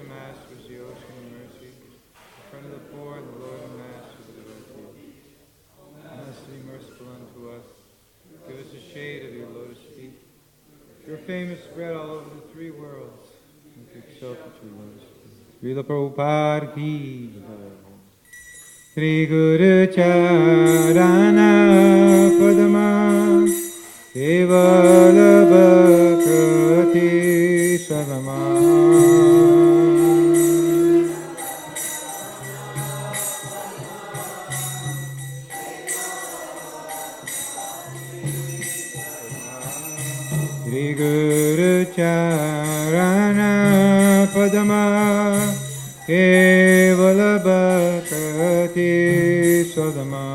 of Mass, who is the ocean of mercy, the friend of the poor and the Lord of Mass, who is the devotee. Be merciful unto us. Give us the shade of your lotus feet. Your fame is spread all over the three worlds. And exalt the true lotus feet. Srila Prabhupada ki jai. Sri Guru Charana Padma Kevala Bhakti Sadama. Sri Guru Charana Padma Kevala Bhakti Sadama.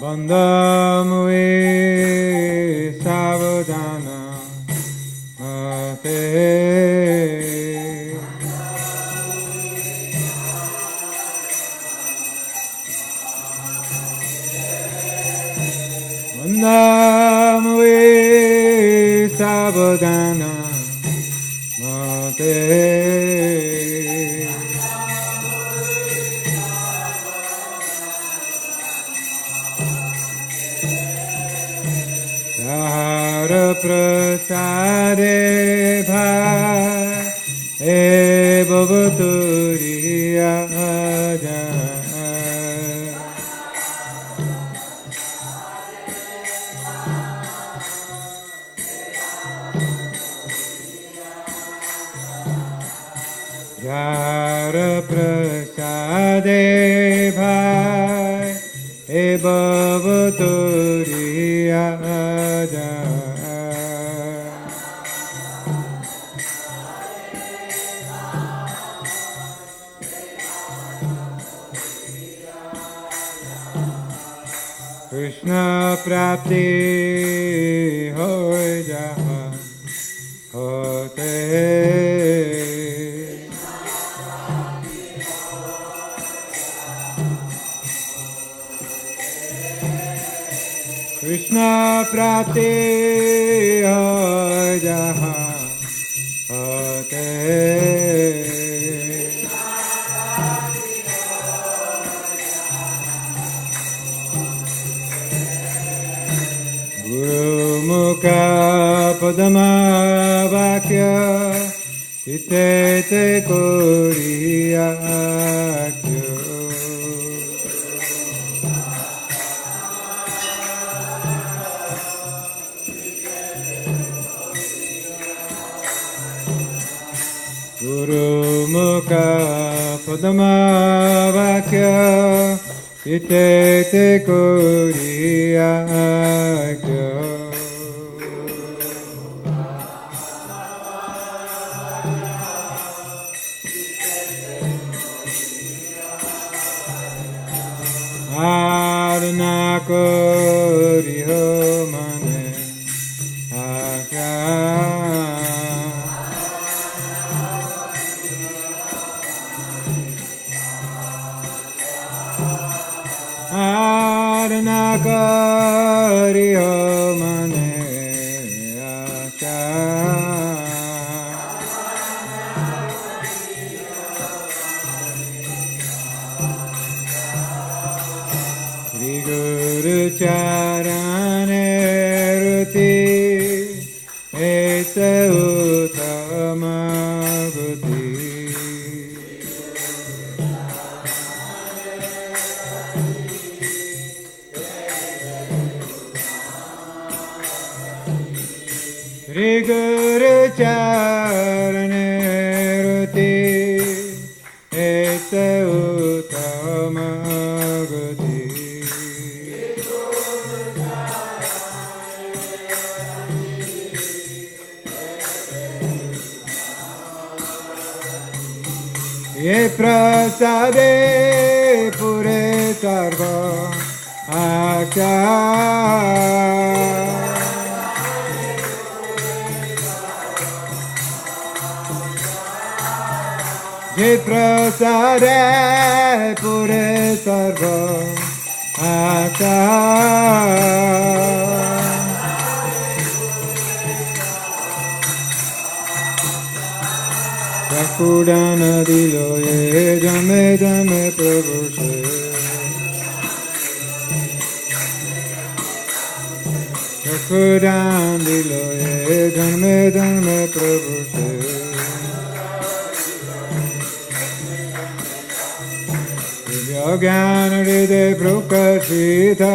Bandhamue Savadana Mate. Bandhamue Savadana Mate. Hare prasade bhai bhavaturiya Hare prasade bhai bhavaturiya Krishna prapti hoy jaha hote. Krishna prapti hoy jaha hote. Mukha padama vakya itete koriya akyo. Guru mukha padama vakya itete koriya akyo. Aruna kori ho mane akya. Aruna kori ho mane akya. Guru Charane Ruti Ete Uttama Buddhi. Sri Guru Charane Ruti Ete Uttama Buddhi. Ye prasade pure sarva akya. Ye prasade Sare Pure Sarva Asa Yakudana Dilo Ye Jame Jame Prabhu Se Yakudan Dilo Ye Jame Jame Prabhu Se Jnana Hriday Prakashita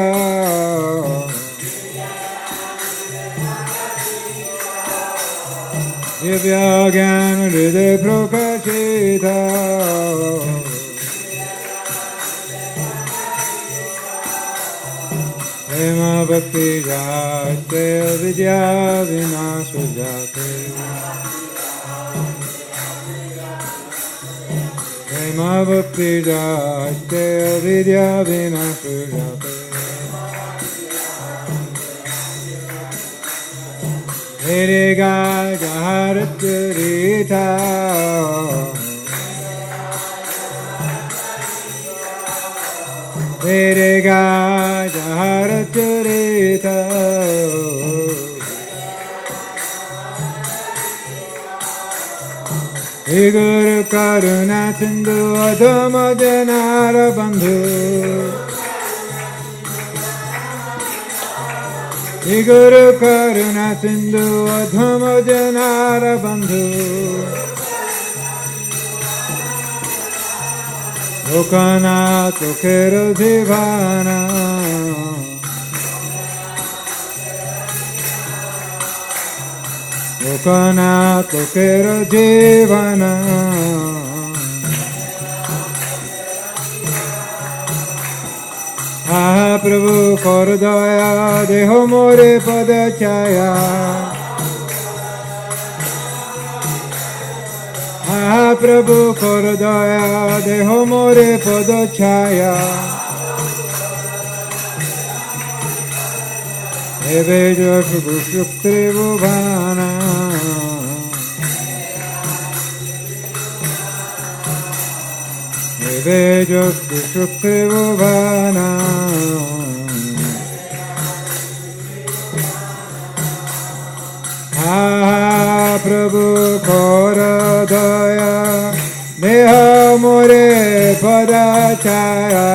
Divya Jnana Hriday Prakashita Prema Bhakti Jate Vidya Vinasya Jate Prema Bhakti Jate Vidya Vinasya Jate Hare Gaja Haratarita Hare Gaja Haratarita He Guru Karuna Sindhu Adhama Janara Bandhu He Guru Karuna Sindhu Adhama Janara Bandhu Lokanath Khero Divana Lokanath Khero Divana Ah Prabhu Kar Daya Deho More Pada Chaya Ah Prabhu Kar Daya Deho More Pada Chaya Eve Josh Gushuktre Bhuvana Eve Josh Gushuktre Bhuvana Ah Prabhu Kara Daya Deha More Pada Chaya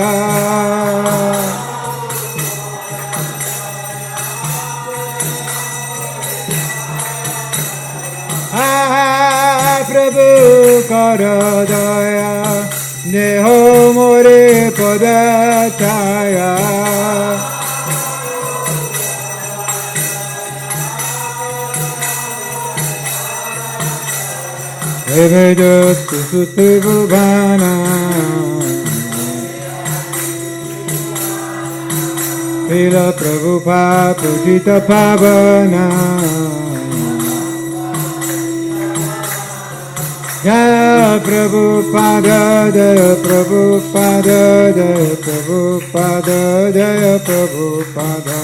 Ah Prabhu Kara Daya Deho More Pada Chaya Eve Jyoti Suti Bhuvana Srila Prabhupada Pujita Pavana Jaya Prabhupada Jaya Prabhupada Jaya Prabhupada Jaya Prabhupada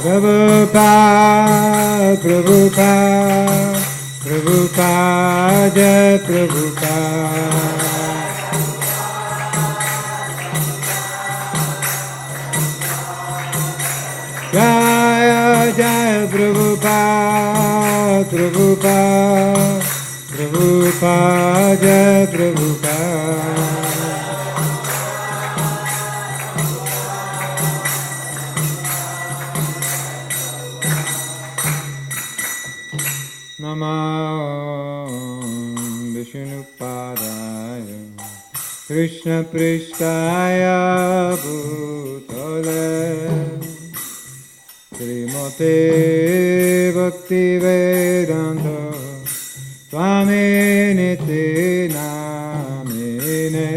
Prabhupada, Prabhupada, Prabhupada, Jai Prabhupada. Jaya, Jaya Prabhupada, Prabhupada, Prabhupada, Jai Prabhupada. Namah Vishnupadaya Krishna Prishtaya Bhutale Srimate Bhakti Vedanta Swami Niti Namine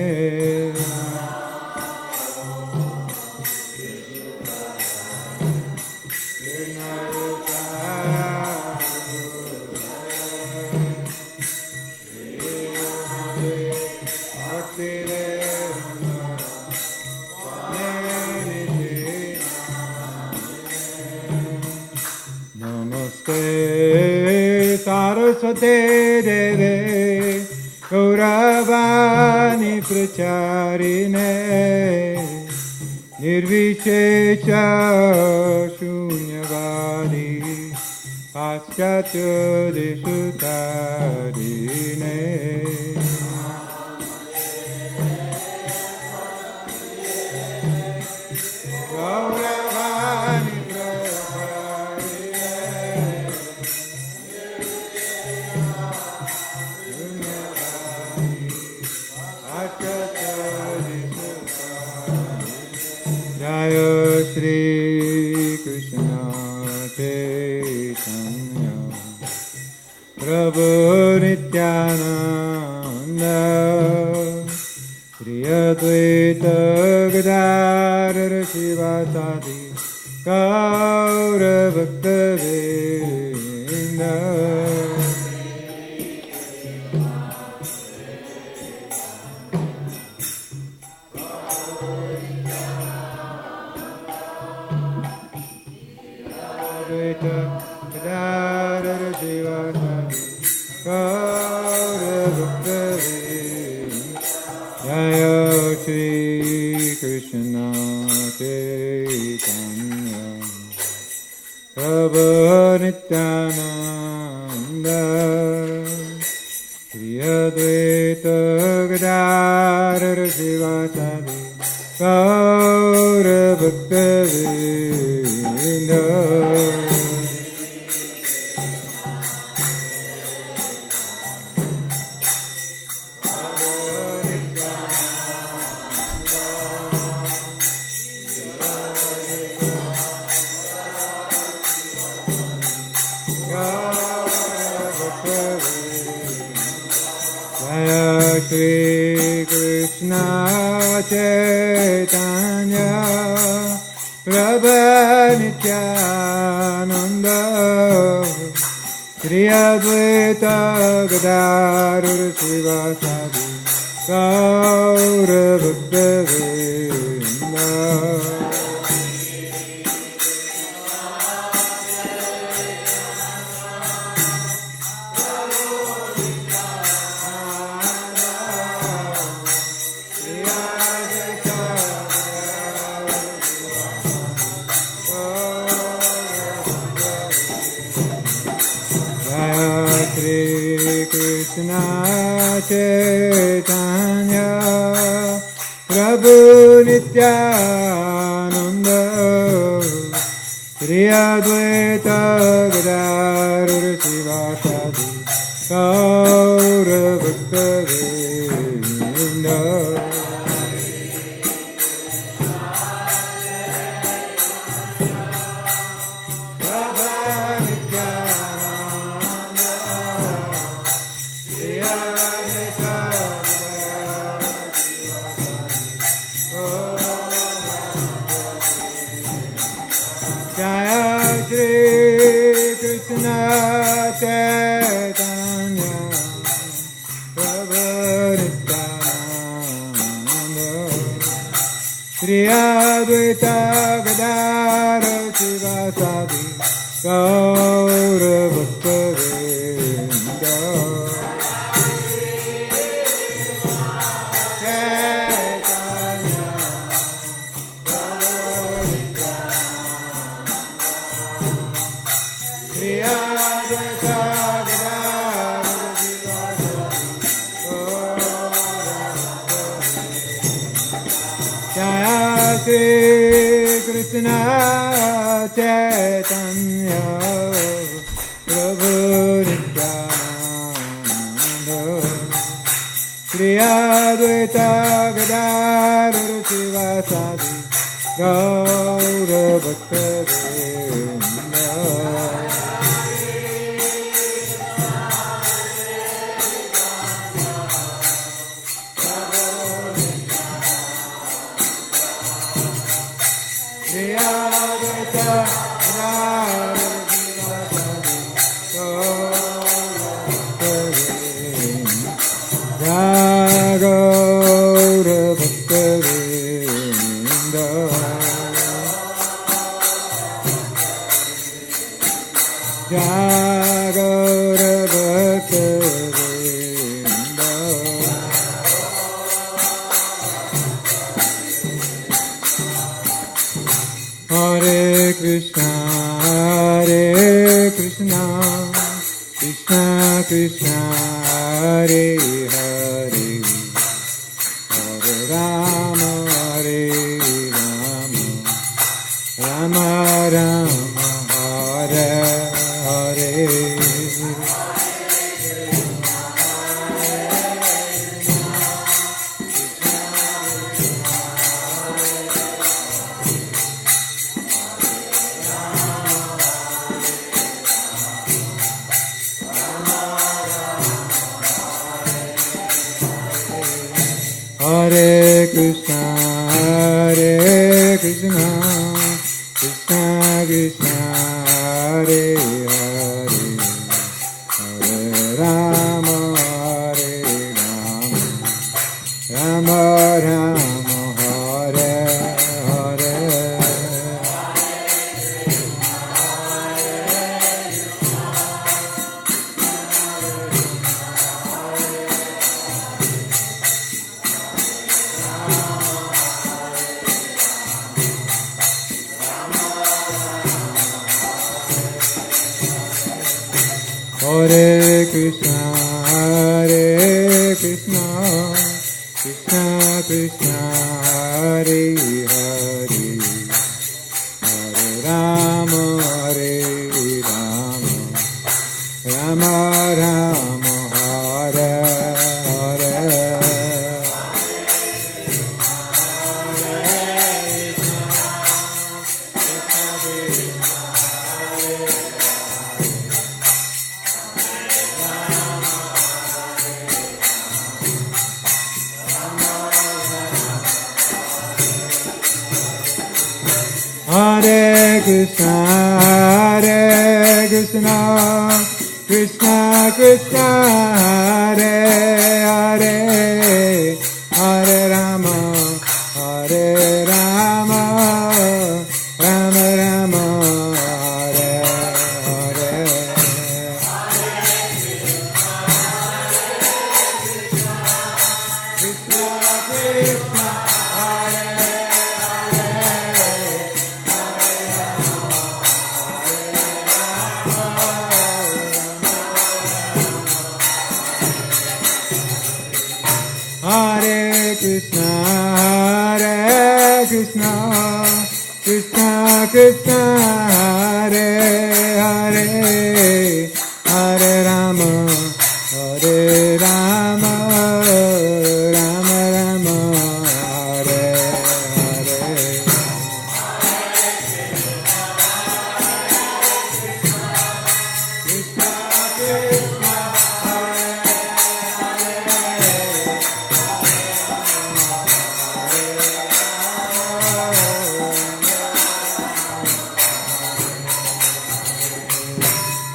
Saraswate Deve Gauravani Pracharine Nirvishesha Shunyavadi Paschatya Deshutarine Gauravani Jaya Shri Krishna Chaitanya Prabhu Nityananda Shri Advaita Gadadhara Sivasadi Gaura Bhakta Vrinda Jaya Shri Krishna Chaitanya Prabhu Nityananda Shri Advaita Gadadhara Sivasadi Gaura Bhakta Vrinda Shri Krishna Chaitanya Prabhu Nityananda Shri Advaita Gadadhara Sivasadi Gaura Bhakta Vrinda Krishna Chaitanya Prabhu Nityananda Shri Advaita Gadadhara Sivasadi Gaura Bhakta Vrinda Krishna Chaitanya Prabhu Nityananda Shri Advaita Gadadhara Sivasadi Gaura Bhakta Vrinda Shri Krishna Chaitanya Prabhu Nityananda Shri Advaita Gadadhara Sivasadi Gaura Bhakta Vrinda Gaura Krishna, Hare Krishna, Krishna Krishna, Hare Hare, Hare Rama, Hare Rama, Rama Rama, Hare Hare. Hare Krishna, Hare Krishna, Krishna Krishna, Hare Hare, Hare Rama, Hare Rama, Rama Rama, Hare Hare. Hare Krishna, Hare Krishna, Krishna Krishna, Hare Hare, Hare Rama, Hare Rama, Rama Rama, Hare Hare. Hare Krishna, Hare Krishna, Krishna Krishna, Hare Hare, Hare Rama, Hare Rama, Rama Rama, Hare Hare. Krishna Krishna, Hare Hare Krishna, Hare Krishna, Krishna Krishna, Hare Hare, Hare Rama, Hare Rama, Rama Rama, Hare Hare. Krishna Krishna,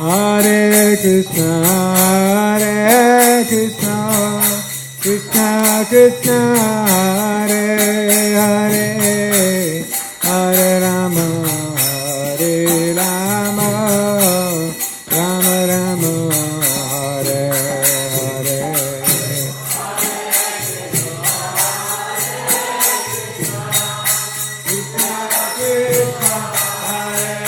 Hare Krishna, Hare Krishna, Krishna Krishna, Hare Hare, Hare Rama, Hare Rama, Rama Rama, Hare Hare. Krishna Krishna, Hare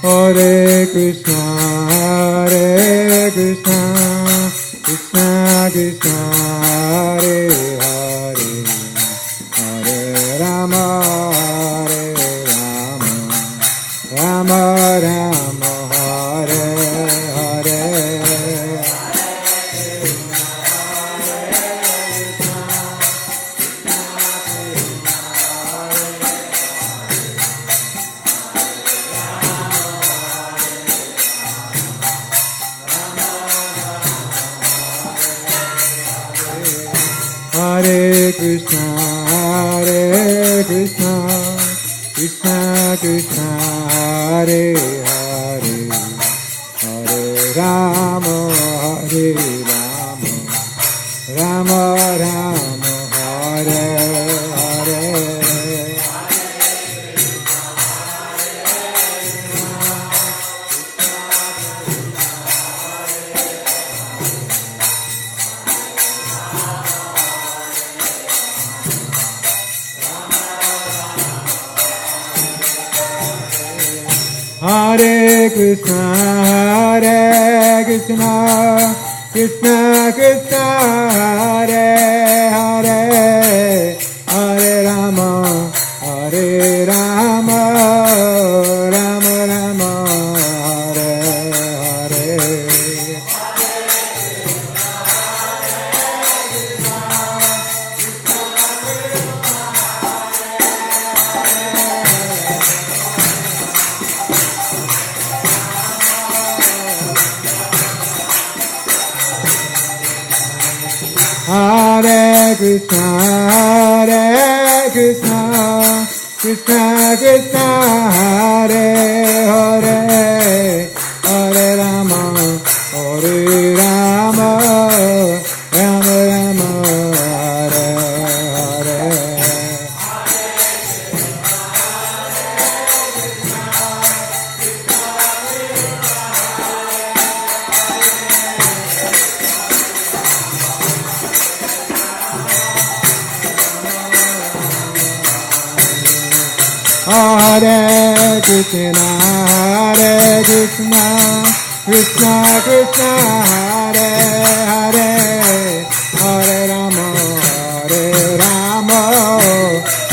Hare Krishna, Hare Krishna, Krishna Krishna, Hare Hare, Hare Rama, Hare Rama, Rama Rama, Hare Hare. Hare Krishna, Hare Krishna, Krishna Krishna, Hare Hare, Hare Rama, Hare Rama, Rama Rama, Hare Hare. Hare Krishna, Krishna Krishna, Hare Hare, Hare Rama, Hare Rama, Rama Rama, Hare Hare. Hare Krishna, Krishna Krishna, Hare Hare, Hare Rama, Hare Rama, Rama Rama, Hare Hare. Hare Krishna, Krishna Krishna, Hare Hare, Hare Rama, Hare Rama,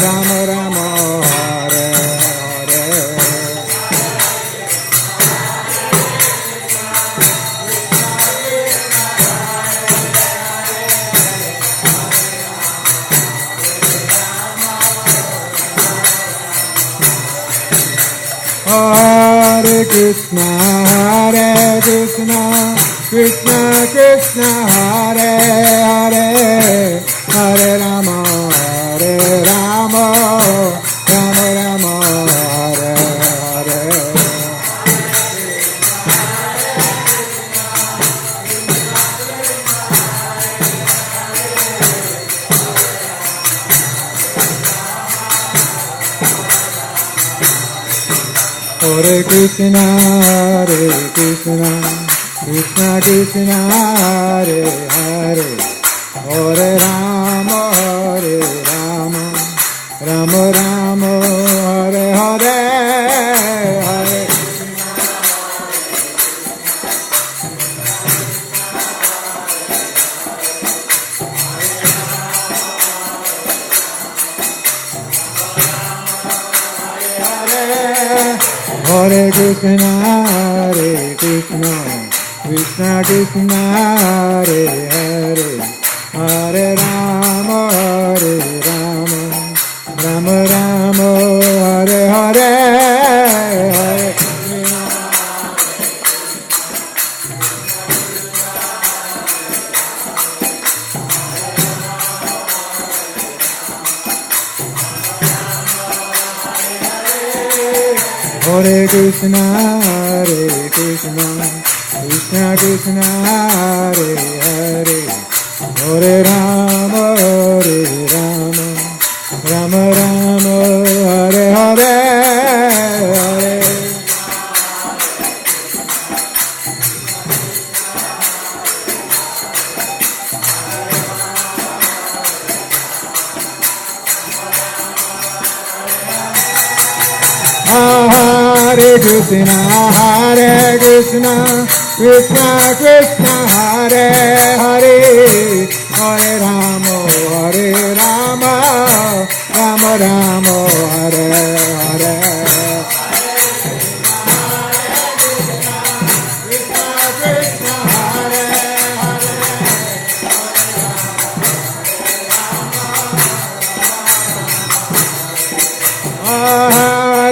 Rama Rama, Hare Hare. Hare Krishna, Krishna Krishna, Hare Hare, Hare Rama, Hare Rama, Rama Rama, Hare Hare. Hare Krishna, Krishna Krishna, Hare Hare, Hare Rama, Rama Rama, Hare Hare, Hare. Hare Krishna, Krishna Krishna, Hare Hare, Hare Rama, Rama Rama, Hare Hare, Hare. Hare Krishna, Krishna Krishna, Hare Hare, Hare Rama, Rama Rama, Hare Hare, Hare. Hare Krishna, Krishna Krishna, Hare Hare, Hare Rama, Rama Rama, Hare Hare.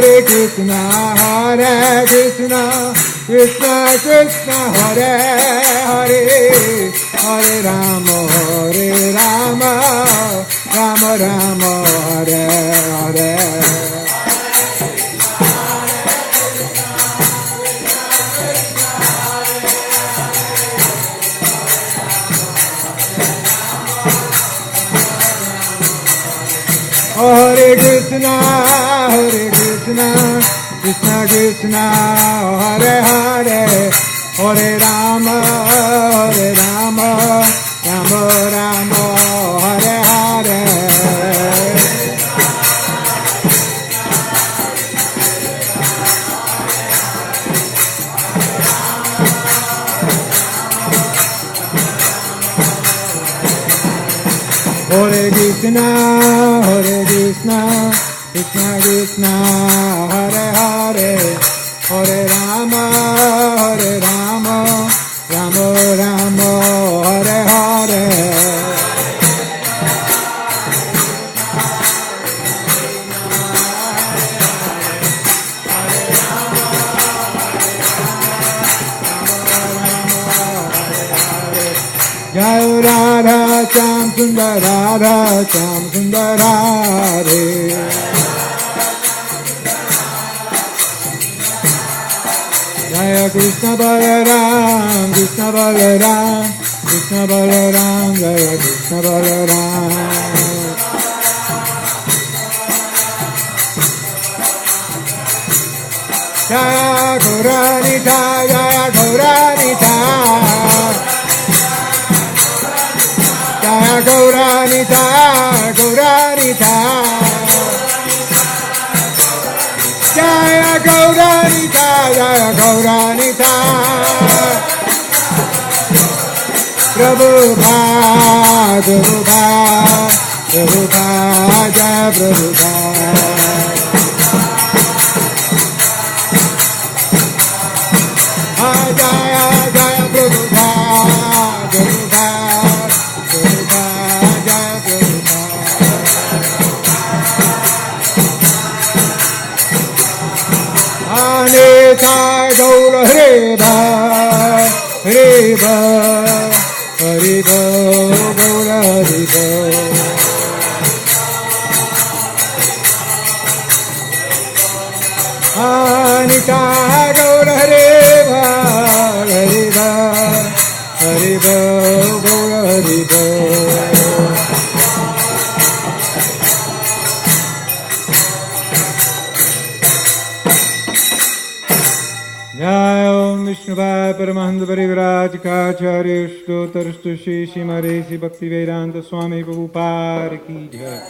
Hare Krishna, Krishna Krishna, Hare Hare, Hare Rama, Rama Rama, Hare Hare. Hare Krishna, Krishna Krishna, Hare Hare, Hare Rama, Rama Rama, Hare Hare. Krishna, Krishna Krishna, Hare Hare, Hare Rama, Rama Rama, Hare Hare. Jai Radha Shyam Sundar Radha Shyam Sundar Hare. Jai Krishna Balaram Krishna Balaram Krishna Balaram, Jai Krishna Balaram. Jaya Gauranita, Jaya Gauranita, Jaya Gauranita, Gauranita, Jaya Gauranita, Jaya Gauranita, Prabhupada, Prabhupada, Prabhupada, Jaya Prabhupada. Jaya Jaya Prabhupada, Prabhupada, Prabhupada, Jaya Prabhupada. Anita Gaura Hareba, Hareba, Hareba, Gaura Hareba. Anita Gaura Hareba, Hareba, Hareba, Gaura Hareba. Jai Om Vishnuvaya Paramahanda Parivraj Kacharya Shtotarstu Shri Shimaresi Bhakti Vedanta Swami Prabhupada Ki Jai.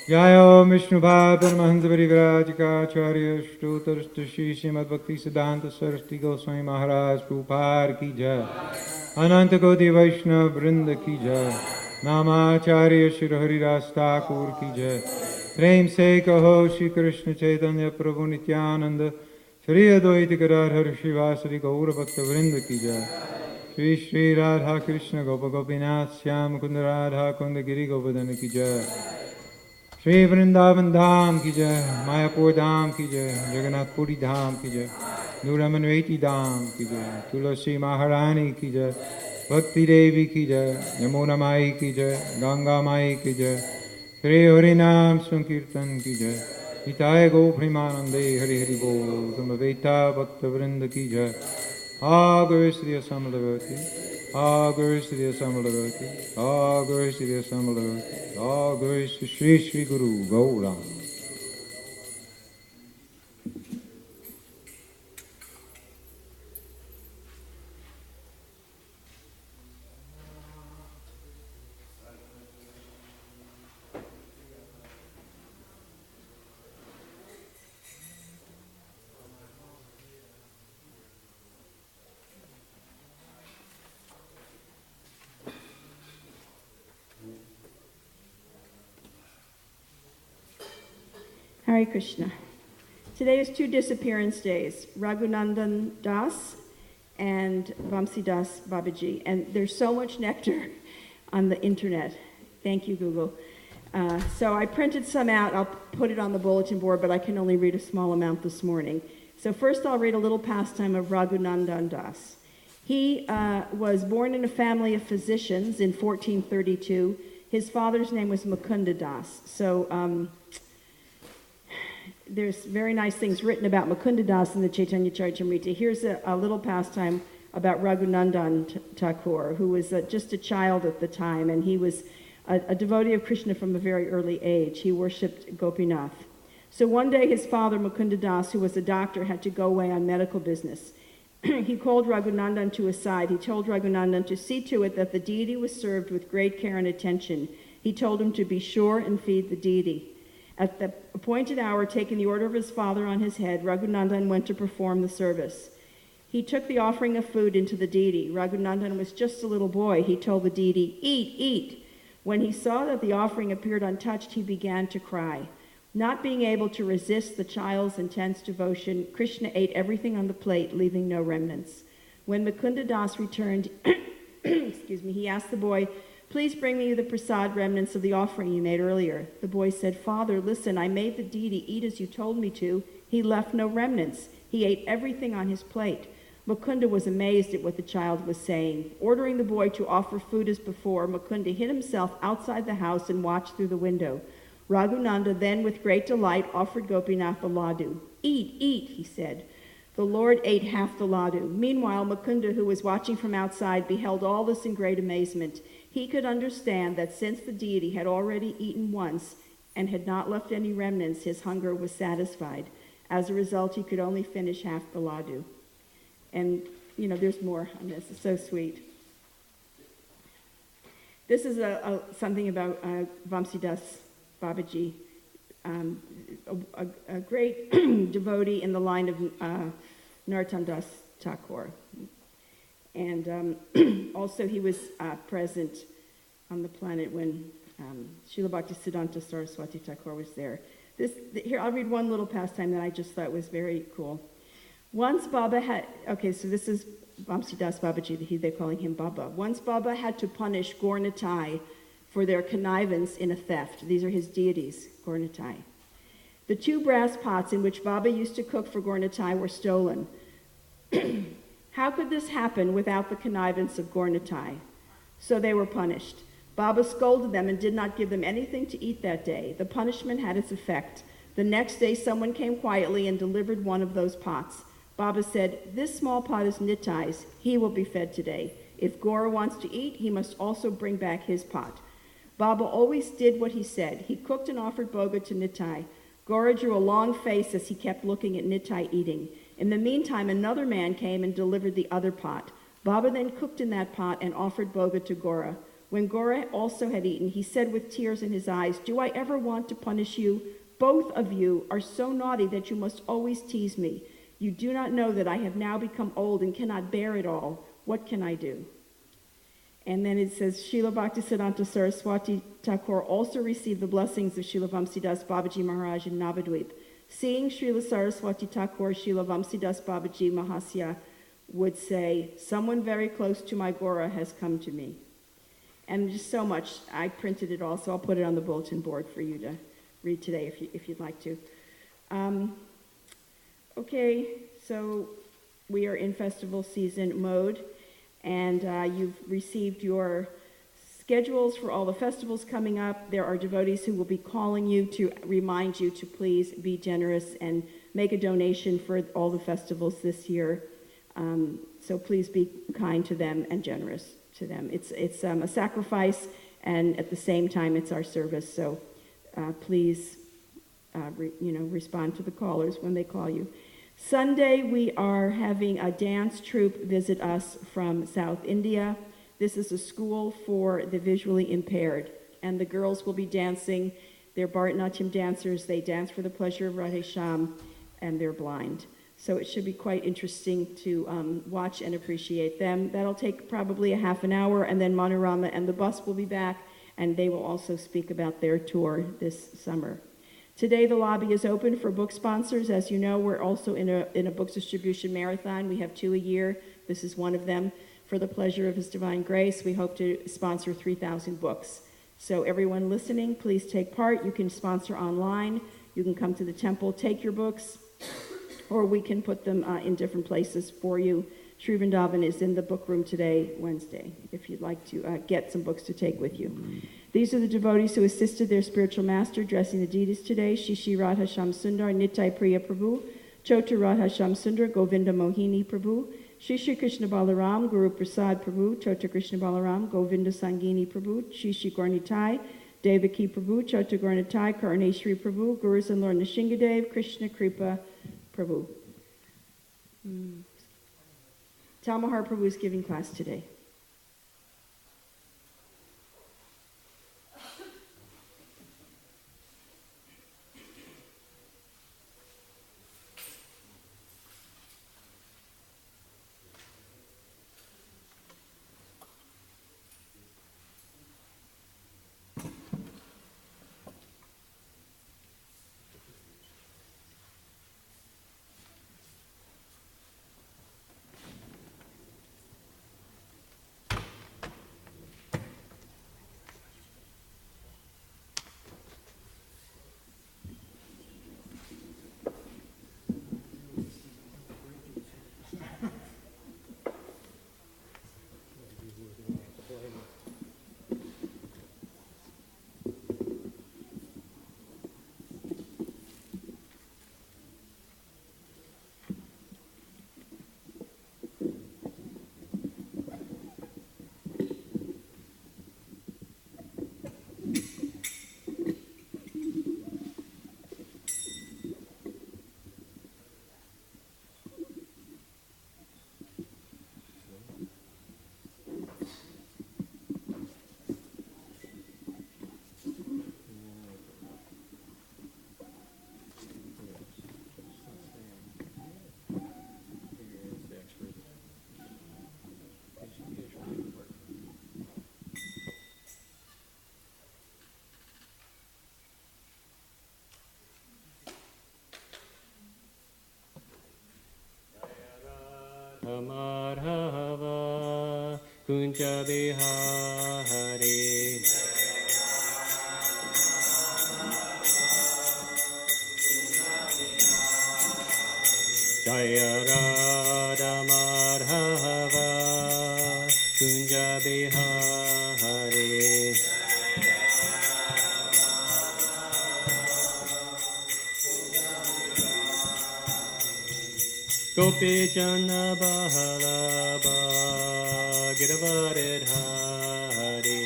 Jai Om Vishnuvaya Paramahanda Parivraj Kacharya Shtotarstu Shri Srimad Bhakti Siddhanta Saraswati Goswami Maharaj Prabhupada Ki Jai. Ananta Koti Vaishnava Vrinda Ki Jai. Namacharya Shri Haridas Thakur Ki Jai. Prem Se Kaho Shri Krishna Chaitanya Prabhu Nityananda Shri Advaita Gadadhar Shivasari Gaura Bhakta Vrinda Ki Jai. Shri Shri Radha Krishna Gopa Gopinath Shyam Kunda Radha Kunda Giri Govardhana Ki Jai. Shri Vrindavan Dham Ki Jai, Mayapur Dham Ki Jai, Jagannath Puri Dham Ki Jai, Nuramanveti Dham Ki Jai, Tulasi Maharani Ki Jai, Bhakti Devi Ki Jai, Yamuna Mai Ki Jai, Ganga Mai Ki Jai, Shri Harinam Sankirtan Ki Jai, Hitaya Go Primanande Hari Hari Bol, Samaveta Bhakta Vrinda Ki Jai, Agari Sri Asamadavati, Agari Sri Asamadavati, Agari Sri Asamadavati, Agari Sri Sri Guru Gaurang. Hare Krishna. Today is 2 disappearance days, Raghunandan Das and Vamsi Das Babaji. And there's so much nectar on the internet. Thank you, Google. So I printed some out. I'll put it on the bulletin board, but I can only read a small amount this morning. So first I'll read a little pastime of Raghunandan Das. He was born in a family of physicians in 1432. His father's name was Mukunda Das. So there's very nice things written about Mukunda Das in the Chaitanya Charitamrita. Here's a little pastime about Raghunandan Thakur, who was just a child at the time, and he was a devotee of Krishna from a very early age. He worshipped Gopinath. So one day his father, Mukunda Das, who was a doctor, had to go away on medical business. He called Raghunandan to his side. He told Raghunandan to see to it that the deity was served with great care and attention. He told him to be sure and feed the deity. At the appointed hour, taking the order of his father on his head, Raghunandan went to perform the service. He took the offering of food into the deity. Raghunandan was just a little boy. He told the deity, "Eat, eat." When he saw that the offering appeared untouched, he began to cry. Not being able to resist the child's intense devotion, Krishna ate everything on the plate, leaving no remnants. When Mukunda Das returned, he asked the boy, "Please bring me the prasad remnants of the offering you made earlier." The boy said, "Father, listen, I made the deity eat as you told me to. He left no remnants. He ate everything on his plate." Mukunda was amazed at what the child was saying. Ordering the boy to offer food as before, Mukunda hid himself outside the house and watched through the window. Raghunanda then, with great delight, offered Gopinath the laddu. "Eat, eat," he said. The Lord ate half the laddu. Meanwhile, Mukunda, who was watching from outside, beheld all this in great amazement. He could understand that since the deity had already eaten once and had not left any remnants, his hunger was satisfied. As a result, he could only finish half the laddu. And, there's more on this. It's so sweet. This is something about Vamsidas Babaji, a great devotee in the line of Narottam Das Thakur. And also he was present on the planet when Srila Bhaktisiddhanta Saraswati Thakur was there. Here, I'll read one little pastime that I just thought was very cool. Once Baba had, so this is Vamsidas Babaji, they're calling him Baba. Once Baba had to punish Gaur-Nitai for their connivance in a theft. These are his deities, Gaur-Nitai. The 2 brass pots in which Baba used to cook for Gaur-Nitai were stolen. How could this happen without the connivance of Gaur-Nitai? So they were punished. Baba scolded them and did not give them anything to eat that day. The punishment had its effect. The next day, someone came quietly and delivered one of those pots. Baba said, "This small pot is Nitai's. He will be fed today. If Gaura wants to eat, he must also bring back his pot." Baba always did what he said. He cooked and offered boga to Nitai. Gaura drew a long face as he kept looking at Nitai eating. In the meantime, another man came and delivered the other pot. Baba then cooked in that pot and offered boga to Gaura. When Gaura also had eaten, he said with tears in his eyes, "Do I ever want to punish you? Both of you are so naughty that you must always tease me. You do not know that I have now become old and cannot bear it all. What can I do?" And then it says, Srila Bhaktisiddhanta Saraswati Thakur also received the blessings of Srila Vamsidas Babaji Maharaj in Navadvip. Seeing Srila Saraswati Thakur, Srila Vamsidas Babaji Mahasya would say, "Someone very close to my Gora has come to me." And just so much. I printed it all, so I'll put it on the bulletin board for you to read today if you'd like to. Okay, so we are in festival season mode, and you've received your schedules for all the festivals coming up. There are devotees who will be calling you to remind you to please be generous and make a donation for all the festivals this year. So please be kind to them and generous to them. It's a sacrifice, and at the same time, it's our service. So please, respond to the callers when they call you. Sunday, we are having a dance troupe visit us from South India. This is a school for the visually impaired, and the girls will be dancing. They're Bharatanatyam dancers. They dance for the pleasure of Radhe Shyam, and they're blind. So it should be quite interesting to watch and appreciate them. That'll take probably a half an hour, and then Manorama and the bus will be back, and they will also speak about their tour this summer. Today, the lobby is open for book sponsors. As you know, we're also in a books distribution marathon. We have 2 a year. This is one of them. For the pleasure of His Divine Grace, we hope to sponsor 3,000 books. So everyone listening, please take part. You can sponsor online. You can come to the temple, take your books, or we can put them in different places for you. Sri Vrindavan is in the book room today, Wednesday, if you'd like to get some books to take with you. These are the devotees who assisted their spiritual master dressing the deities today. Shishi Radha Sham Sundar, Nitai Priya Prabhu, Chota Radha Sham Sundar, Govinda Mohini Prabhu, Shishi Krishna Balaram, Guru Prasad Prabhu, Chota Krishna Balaram, Govinda Sangini Prabhu, Shishi Gaurnitai, Devaki Prabhu, Chota Gaurnitai, Karneshri Prabhu, Gurus and Lord Nishingadev, Krishna Kripa Prabhu. Tamahar Prabhu is giving class today. Kunja Bihari. Jaya Radha Madhava Kunja Bihari. Gopi Jana Bahalaba Giravarid Hari.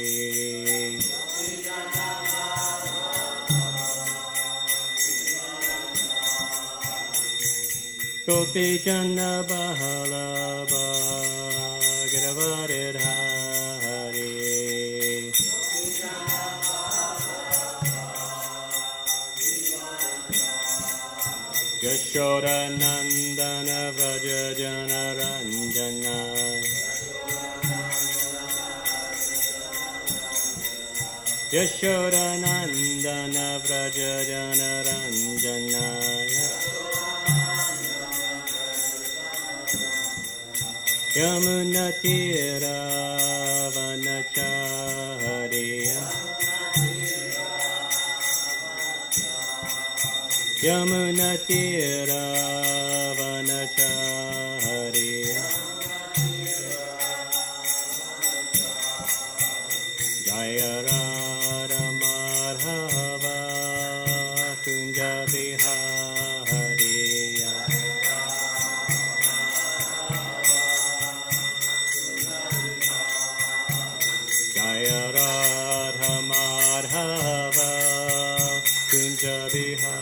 Gopi Jana Bahalaba Giravarid Hari. Yashoda Nandana Vraja Jana Ranjana. Yashoda Nandana Vraja Jana Ranjana. Yamuna Tira Vanachariya. Yamuna Tira Vanachariya. Jaya Radha Madhava Kunja Bihari. Jaya Radha Madhava Kunja Bihari.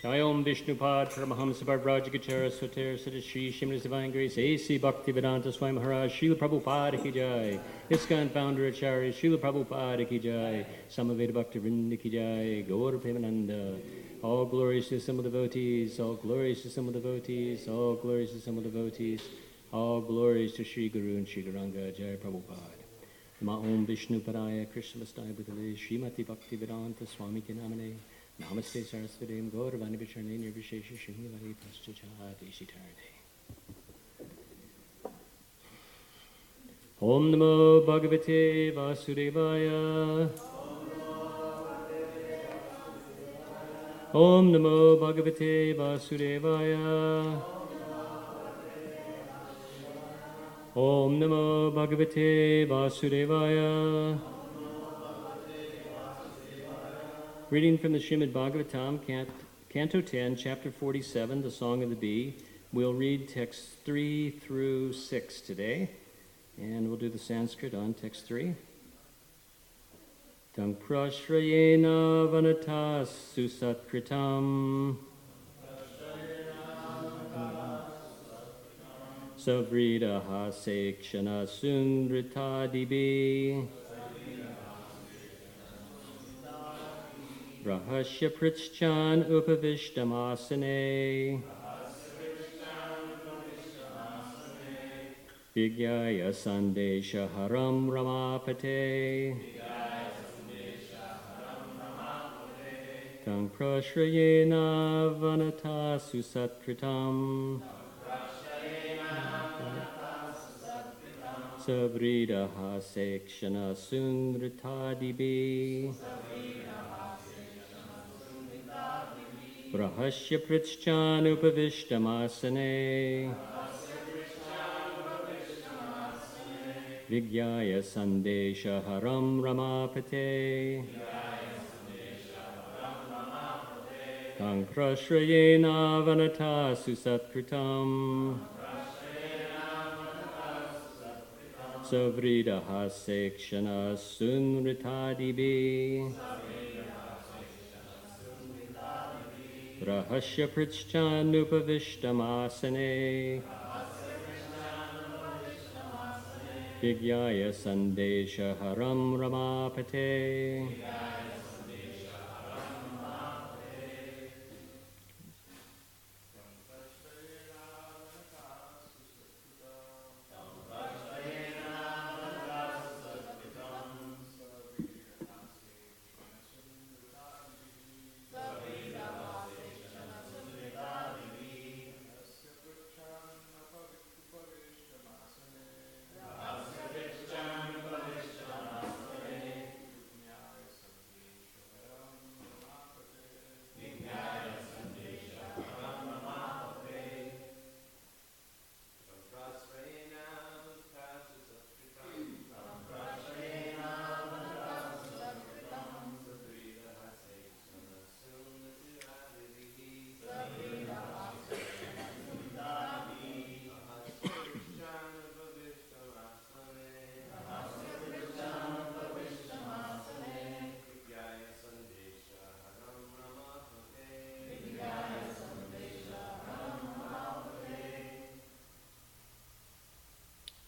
Jayom Vishnupad Paramahamsa Bharbrajagachara Soter Sadashri Shimras Divine Grace A.C. Bhaktivedanta Swami Maharaj Srila Prabhupada Ki Jai. ISKCON Founder Acharya Srila Prabhupada Ki Jai. Samaveda Bhakti Vrinda Ki Jai. Gaur Premananda. All glories to some of the devotees, all glories to some of the devotees, all glories to some of the devotees, all glories to Sri Guru and Sri Gauranga Jai Prabhupada. Nama Om Vishnu Padaya Krishna Vastaya Bhutale Srimati Bhakti Vedanta Swami Kinamane Namaste Sarasvadem Gauravani Vicharne Nirvishesha Shrimati Paschachati Sitarde. Om Namo Bhagavate Vasudevaya. Om Namo Bhagavate Vasudevaya. Om Namo Bhagavate Vasudevaya. Reading from the Srimad Bhagavatam, Canto 10, Chapter 47, the Song of the Bee. We'll read texts 3 through 6 today, and we'll do the Sanskrit on text 3. Tang prashrayena vanatas susatkritam savridaha sekshana sundritadibi rahasya prichchan upavishtamasane vigyaya sandesha haram ramapate Tang prashrayena vanata susatkritam savridaha sekshana sundritadibi rahasya prichchan upavishtamasane vigyaya sandesha haram ramapate Tang prashrayena vanata susatkritam savridaha sekshana sunritadibi rahasya prichchan upavishtamasane vigyaya sandesha haram ramapate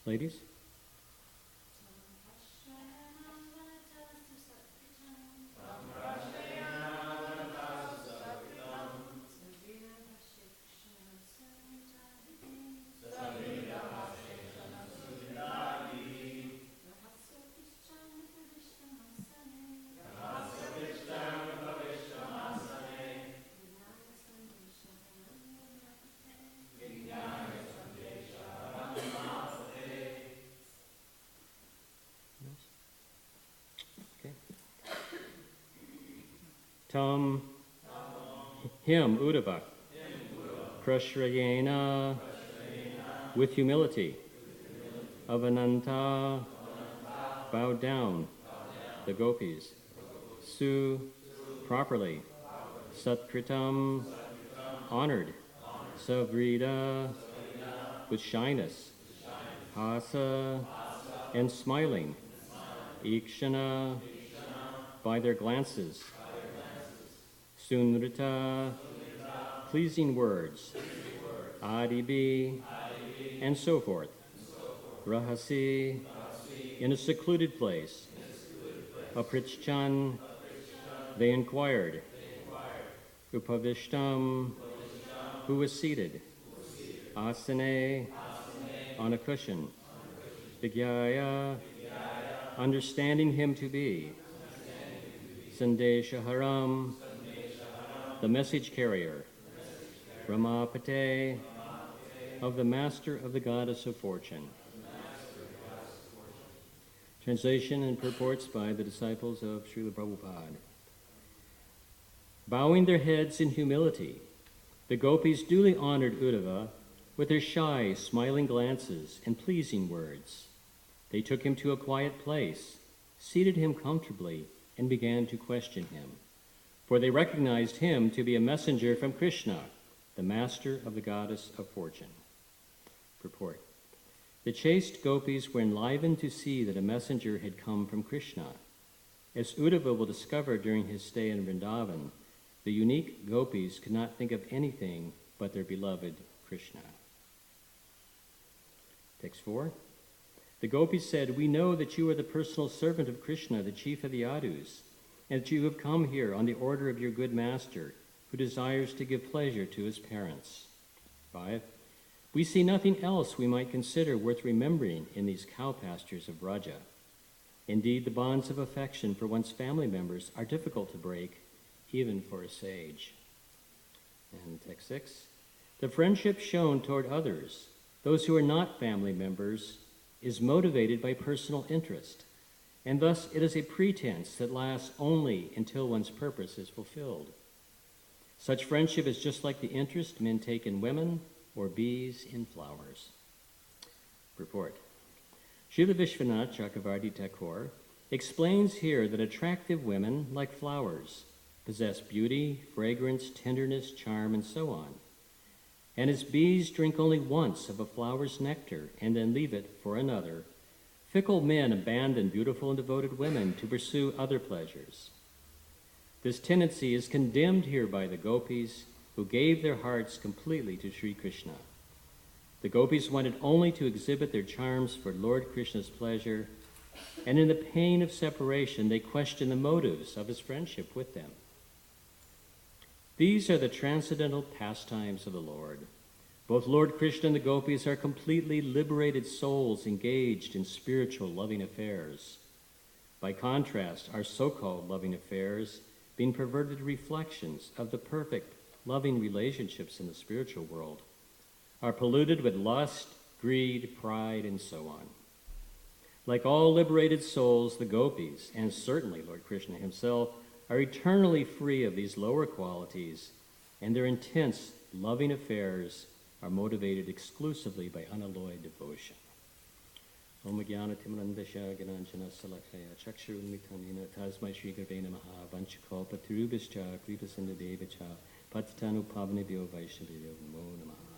Ladies? Tam him Uddhava Prashrayena with humility Avananta bowed down the gopis Su properly Satkritam honored Savrida with shyness Hasa and smiling Ikshana by their glances Sunrita, pleasing words, Adibi, and so forth. Rahasi, in a secluded place. Aprichchan, they inquired. Upavishtam, who was seated. Asane, on a cushion. Vigyaya, understanding him to be. Sandeshaharam, the message carrier, Ramapate, of the master of the goddess of fortune. Translation and purports by the disciples of Srila Prabhupada. Bowing their heads in humility, the gopis duly honored Uddhava with their shy, smiling glances and pleasing words. They took him to a quiet place, seated him comfortably, and began to question him. For they recognized him to be a messenger from Krishna, the master of the goddess of fortune. Purport. The chaste gopis were enlivened to see that a messenger had come from Krishna. As Uddhava will discover during his stay in Vrindavan, the unique gopis could not think of anything but their beloved Krishna. Text 4. The gopis said, "We know that you are the personal servant of Krishna, the chief of the Yadus, and that you have come here on the order of your good master, who desires to give pleasure to his parents." 5. We see nothing else we might consider worth remembering in these cow pastures of Braja. Indeed, the bonds of affection for one's family members are difficult to break, even for a sage. And text 6. The friendship shown toward others, those who are not family members, is motivated by personal interest, and thus it is a pretense that lasts only until one's purpose is fulfilled. Such friendship is just like the interest men take in women or bees in flowers. Purport. Srila Vishwanath Chakravarti Thakur explains here that attractive women, like flowers, possess beauty, fragrance, tenderness, charm, and so on. And as bees drink only once of a flower's nectar and then leave it for another, fickle men abandon beautiful and devoted women to pursue other pleasures. This tendency is condemned here by the gopis, who gave their hearts completely to Sri Krishna. The gopis wanted only to exhibit their charms for Lord Krishna's pleasure, and in the pain of separation, they questioned the motives of his friendship with them. These are the transcendental pastimes of the Lord. Both Lord Krishna and the gopis are completely liberated souls engaged in spiritual loving affairs. By contrast, our so-called loving affairs, being perverted reflections of the perfect, loving relationships in the spiritual world, are polluted with lust, greed, pride, and so on. Like all liberated souls, the gopis, and certainly Lord Krishna himself, are eternally free of these lower qualities, and their intense, loving affairs are motivated exclusively by unalloyed devotion. Om Jnana Timrandasha Gananjana Salakaya Chakshurunmitandina Tasmai Shri Gurve Namaha Vanchakalpatarubhascha Kripasindadevacha Patitanu Pavnebhyo Vaishnavibhyo Namo Namaha.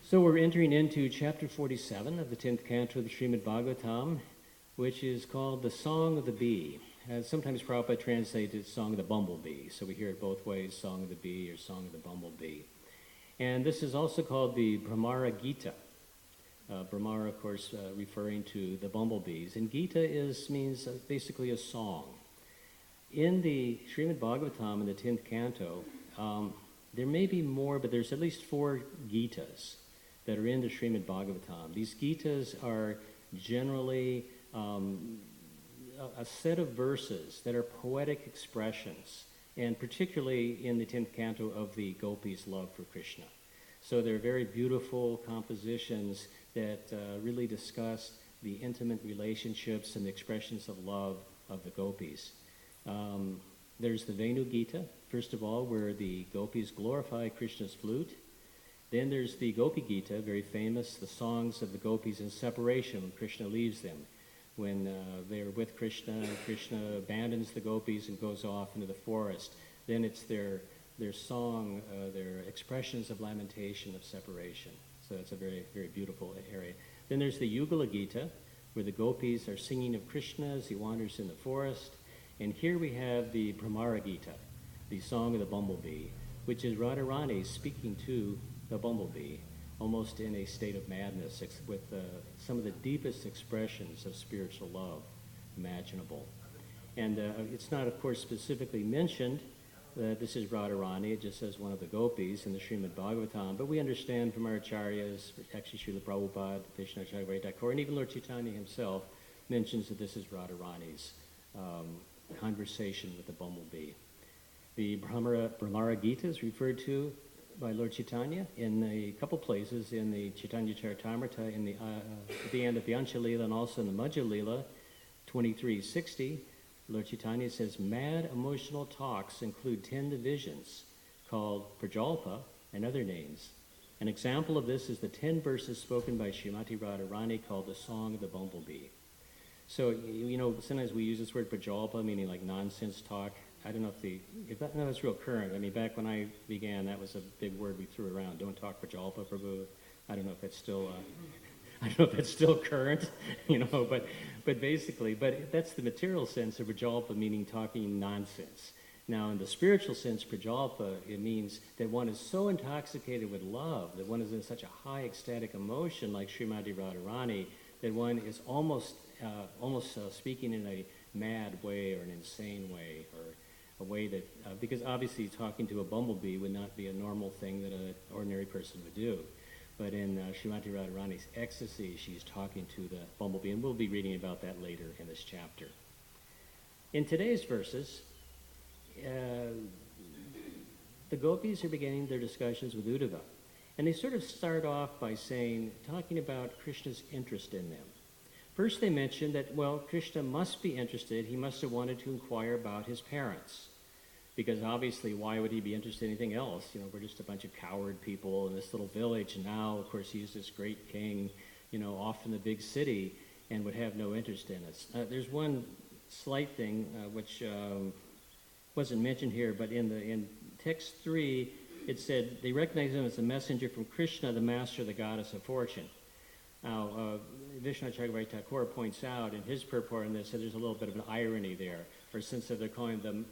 So we're entering into chapter 47 of the 10th canto of the Srimad Bhagavatam, which is called the Song of the Bee. Sometimes Prabhupada translates it Song of the Bumblebee, so we hear it both ways, Song of the Bee or Song of the Bumblebee. And this is also called the Brahmara Gita. Brahmara, of course, referring to the bumblebees. And Gita means basically a song. In the Srimad Bhagavatam, in the 10th canto, there may be more, but there's at least 4 Gitas that are in the Srimad Bhagavatam. These Gitas are generally a set of verses that are poetic expressions, and particularly in the 10th canto of the gopis' love for Krishna. So they're very beautiful compositions that really discuss the intimate relationships and the expressions of love of the gopis. There's the Venu Gita, first of all, where the gopis glorify Krishna's flute. Then there's the Gopi Gita, very famous, the songs of the gopis in separation when Krishna leaves them. When they're with Krishna, and Krishna abandons the gopis and goes off into the forest. Then it's their song, their expressions of lamentation, of separation. So that's a very, very beautiful area. Then there's the Yugala Gita, where the gopis are singing of Krishna as he wanders in the forest. And here we have the Brahmara Gita, the song of the bumblebee, which is Radharani speaking to the bumblebee, almost in a state of madness, with some of the deepest expressions of spiritual love imaginable. And it's not, of course, specifically mentioned that this is Radharani. It just says one of the gopis in the Srimad Bhagavatam. But we understand from our acharyas, actually Srila Prabhupada, Vishnu Acharya Thakur, and even Lord Chaitanya himself mentions that this is Radharani's conversation with the bumblebee. The Brahmara Gita is referred to by Lord Chaitanya in a couple places in the Chaitanya Charitamrita, at the end of the Ansha Lila and also in the Madhya Lila, 2360. Lord Chaitanya says, mad emotional talks include 10 divisions called Prajalpa and other names. An example of this is the 10 verses spoken by Srimati Radharani called the Song of the Bumblebee. So, sometimes we use this word Prajalpa, meaning like nonsense talk. I don't know if that's real current. I mean, back when I began, that was a big word we threw around. Don't talk Prajalpa, Prabhu. I don't know if that's still current, but basically, that's the material sense of Prajalpa, meaning talking nonsense. Now, in the spiritual sense, Prajalpa, it means that one is so intoxicated with love, that one is in such a high ecstatic emotion, like Srimati Radharani, that one is almost speaking in a mad way or an insane way, or a way that, because obviously talking to a bumblebee would not be a normal thing that an ordinary person would do. But in Srimati Radharani's ecstasy, she's talking to the bumblebee, and we'll be reading about that later in this chapter. In today's verses, the gopis are beginning their discussions with Uddhava. And they sort of start off by talking about Krishna's interest in them. First they mention that, Krishna must be interested. He must have wanted to inquire about his parents. Because obviously, why would he be interested in anything else? We're just a bunch of coward people in this little village. And now, of course, he's this great king, off in the big city, and would have no interest in us. There's one slight thing which wasn't mentioned here, but in text 3, it said they recognize him as a messenger from Krishna, the master of the goddess of fortune. Now, Vishnu Acharya Thakur points out in his purport on this that there's a little bit of an irony there. For since they're calling him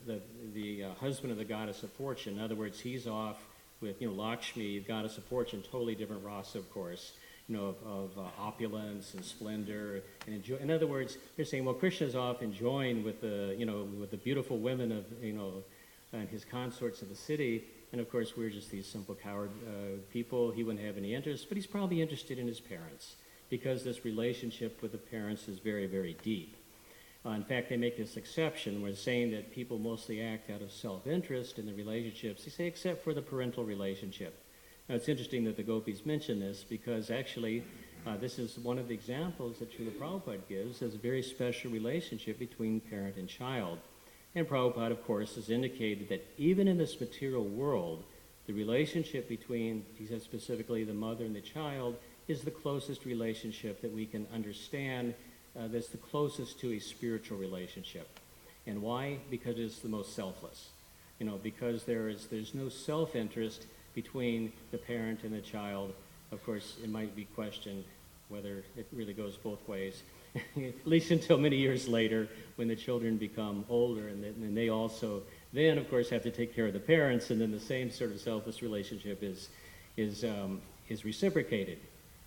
the husband of the goddess of fortune, in other words, he's off with Lakshmi, goddess of fortune, totally different rasa, of course, of opulence and splendor and enjoy. In other words, they're saying, Krishna's off enjoying with the beautiful women of and his consorts of the city, and of course we're just these simple coward people. He wouldn't have any interest, but he's probably interested in his parents because this relationship with the parents is very, very deep. In fact, they make this exception where saying that people mostly act out of self-interest in the relationships. They say, except for the parental relationship. Now, it's interesting that the gopis mention this because actually this is one of the examples that Srila Prabhupada gives as a very special relationship between parent and child. And Prabhupada, of course, has indicated that even in this material world, the relationship between, he said specifically, the mother and the child is the closest relationship that we can understand. That's the closest to a spiritual relationship. And why? Because it's the most selfless. Because there's no self-interest between the parent and the child. Of course, it might be questioned whether it really goes both ways, at least until many years later when the children become older and they also then, of course, have to take care of the parents, and then the same sort of selfless relationship is reciprocated.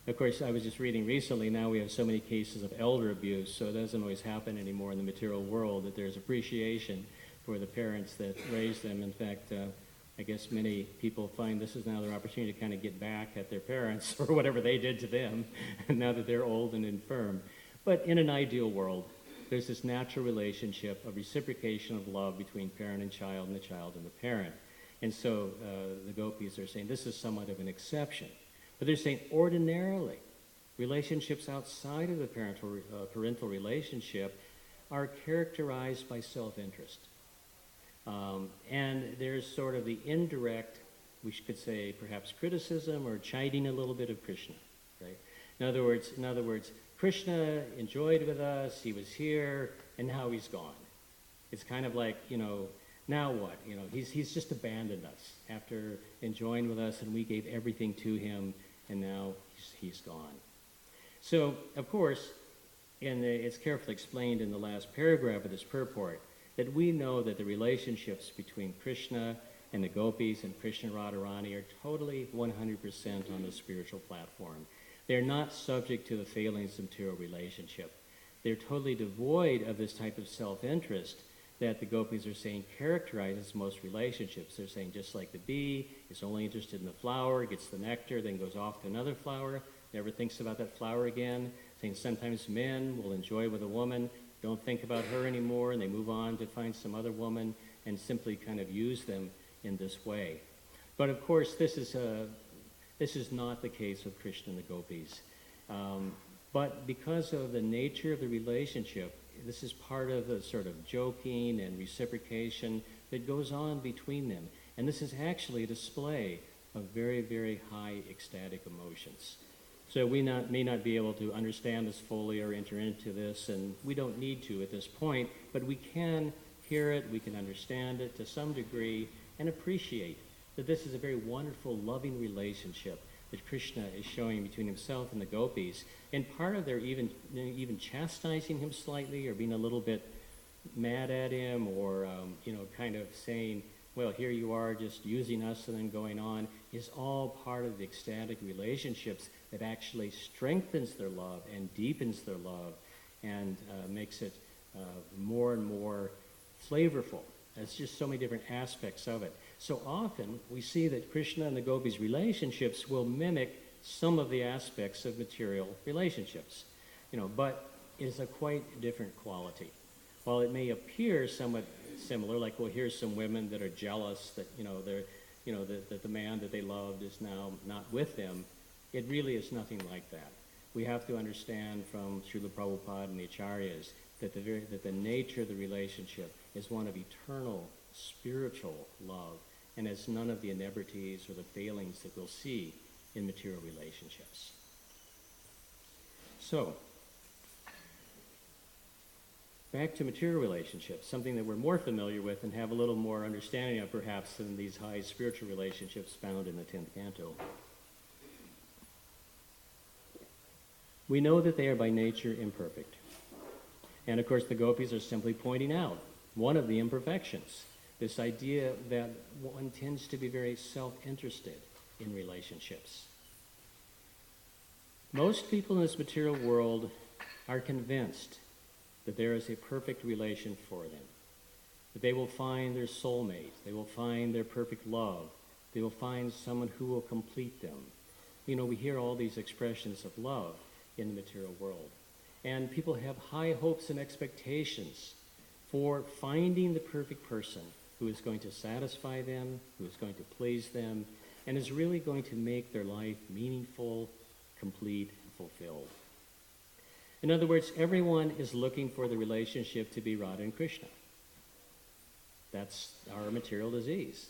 Of course, I was just reading recently, now we have so many cases of elder abuse, so it doesn't always happen anymore in the material world, that there's appreciation for the parents that raised them. In fact, I guess many people find this is now their opportunity to kind of get back at their parents or whatever they did to them, now that they're old and infirm. But in an ideal world, there's this natural relationship of reciprocation of love between parent and the child and the parent. And so the gopis are saying this is somewhat of an exception. But they're saying ordinarily, relationships outside of the parental relationship are characterized by self-interest. And there's sort of the indirect, we could say perhaps criticism or chiding a little bit of Krishna, right? In other words, Krishna enjoyed with us, he was here, and now he's gone. It's kind of like, now what? He's just abandoned us after enjoying with us, and we gave everything to him, and now he's gone. So, of course, it's carefully explained in the last paragraph of this purport, that we know that the relationships between Krishna and the gopis and Krishna and Radharani are totally 100% on the spiritual platform. They're not subject to the failings of material relationship. They're totally devoid of this type of self-interest that the gopis are saying characterizes most relationships. They're saying just like the bee is only interested in the flower, gets the nectar, then goes off to another flower, never thinks about that flower again. Saying sometimes men will enjoy with a woman, don't think about her anymore, and they move on to find some other woman and simply kind of use them in this way. But of course, this is not the case with Krishna and the gopis. But because of the nature of the relationship, this is part of the sort of joking and reciprocation that goes on between them. And this is actually a display of very, very high ecstatic emotions. So we may not be able to understand this fully or enter into this, and we don't need to at this point, but we can hear it, we can understand it to some degree, and appreciate that this is a very wonderful, loving relationship that Krishna is showing between himself and the gopis. And part of their even chastising him slightly or being a little bit mad at him or, kind of saying, well, here you are just using us and then going on, is all part of the ecstatic relationships that actually strengthens their love and deepens their love and makes it more and more flavorful. There's just so many different aspects of it. So often we see that Krishna and the gopis' relationships will mimic some of the aspects of material relationships, but is a quite different quality. While it may appear somewhat similar, like, well, here's some women that are jealous that, that the man that they loved is now not with them, it really is nothing like that. We have to understand from Srila Prabhupada and the Acharyas that the nature of the relationship is one of eternal spiritual love and has none of the inebrities or the failings that we'll see in material relationships. So, back to material relationships, something that we're more familiar with and have a little more understanding of perhaps than these high spiritual relationships found in the 10th canto. We know that they are by nature imperfect. And of course the gopis are simply pointing out one of the imperfections, this idea that one tends to be very self-interested in relationships. Most people in this material world are convinced that there is a perfect relation for them, that they will find their soulmate, they will find their perfect love, they will find someone who will complete them. We hear all these expressions of love in the material world. And people have high hopes and expectations for finding the perfect person who is going to satisfy them, who is going to please them, and is really going to make their life meaningful, complete, and fulfilled. In other words, everyone is looking for the relationship to be Radha and Krishna. That's our material disease.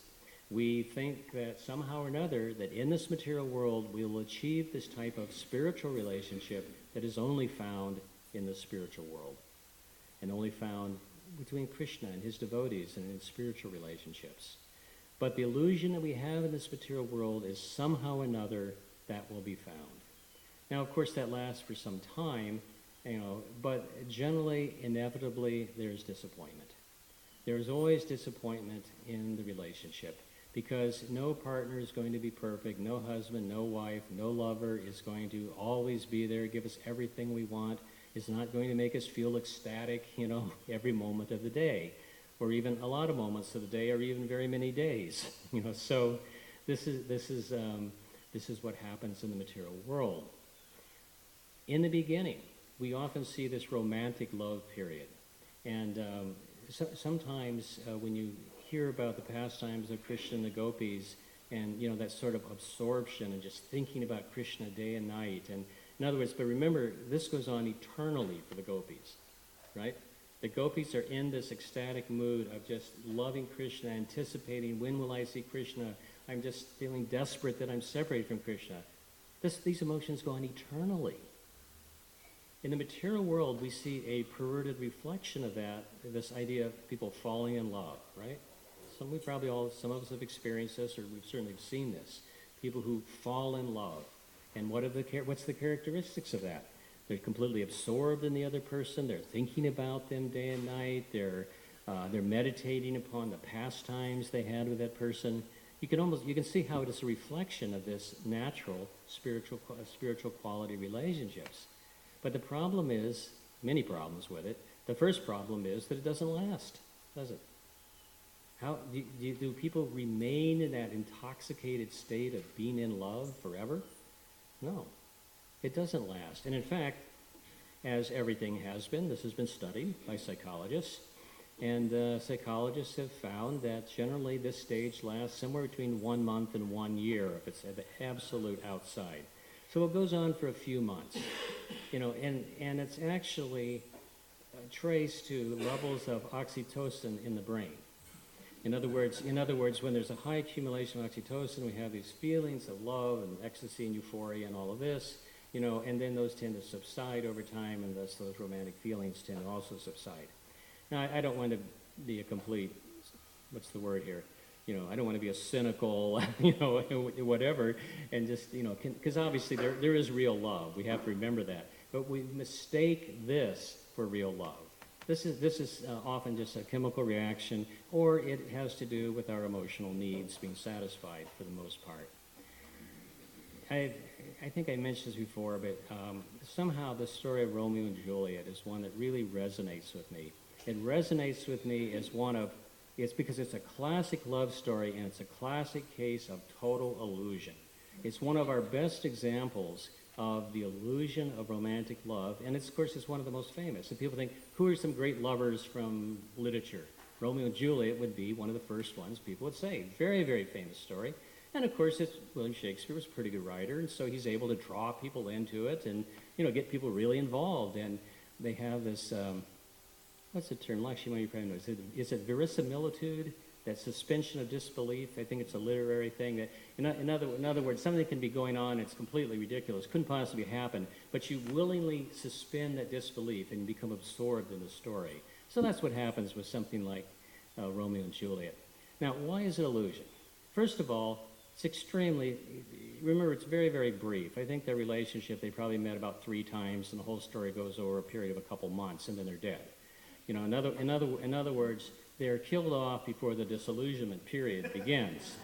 We think that somehow or another that in this material world we will achieve this type of spiritual relationship that is only found in the spiritual world and only found between Krishna and his devotees and in spiritual relationships. But the illusion that we have in this material world is somehow or another that will be found. Now, of course, that lasts for some time, but generally, inevitably, there's disappointment. There is always disappointment in the relationship. because no partner is going to be perfect, no husband, no wife, no lover is going to always be there, give us everything we want, is not going to make us feel ecstatic, every moment of the day, or even a lot of moments of the day, or even very many days, So this is what happens in the material world. In the beginning, we often see this romantic love period, and sometimes when you hear about the pastimes of Krishna and the gopis, and that sort of absorption and just thinking about Krishna day and night, and in other words, but remember, this goes on eternally for the gopis, right? The gopis are in this ecstatic mood of just loving Krishna, anticipating, when will I see Krishna? I'm just feeling desperate that I'm separated from Krishna. These emotions go on eternally. In the material world, we see a perverted reflection of that, this idea of people falling in love, right? Some of us have experienced this, or we've certainly seen this. People who fall in love. And what's the characteristics of that? They're completely absorbed in the other person. They're thinking about them day and night. They're meditating upon the pastimes they had with that person. You can see how it is a reflection of this natural spiritual quality relationships. But the problem is, many problems with it. The first problem is that it doesn't last, does it? How do people remain in that intoxicated state of being in love forever? No, it doesn't last. And in fact, as everything has been, this has been studied by psychologists, and psychologists have found that generally this stage lasts somewhere between 1 month and 1 year if it's at the absolute outside. So it goes on for a few months, and it's actually traced to levels of oxytocin in the brain. In other words, when there's a high accumulation of oxytocin, we have these feelings of love and ecstasy and euphoria and all of this, and then those tend to subside over time, and thus those romantic feelings tend to also subside. Now, I don't want to be a complete, what's the word here? I don't want to be a cynical, whatever, and just, because obviously there is real love. We have to remember that. But we mistake this for real love. This is often just a chemical reaction, or it has to do with our emotional needs being satisfied for the most part. I think I mentioned this before, but somehow the story of Romeo and Juliet is one that really resonates with me. It resonates with me as it's because it's a classic love story, and it's a classic case of total illusion. It's one of our best examples of the illusion of romantic love, and of course it's one of the most famous. And people think, who are some great lovers from literature? Romeo and Juliet would be one of the first ones people would say. Very, very famous story. And of course, William Shakespeare was a pretty good writer, and so he's able to draw people into it and get people really involved. And they have this, what's the term? Actually, you probably know. Is it verisimilitude? That suspension of disbelief. I think it's a literary thing. That, in other words, something can be going on, it's completely ridiculous, couldn't possibly happen, but you willingly suspend that disbelief and become absorbed in the story. So that's what happens with something like Romeo and Juliet. Now, why is it illusion? First of all, remember, it's very, very brief. I think their relationship, they probably met about 3 times, and the whole story goes over a period of a couple months, and then they're dead. In other words, they're killed off before the disillusionment period begins,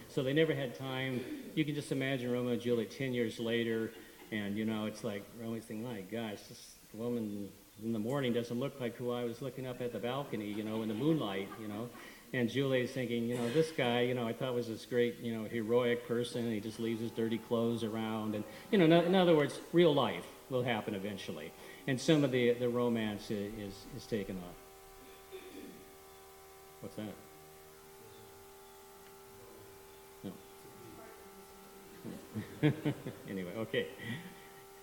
So they never had time. You can just imagine Romeo and Juliet 10 years later, and, it's like Romeo's thinking, my gosh, this woman in the morning doesn't look like who I was looking up at the balcony, in the moonlight, And Juliet's thinking, this guy, I thought was this great, heroic person, and he just leaves his dirty clothes around. And, in other words, real life will happen eventually. And some of the romance is taken off. What's that? No. Anyway, okay.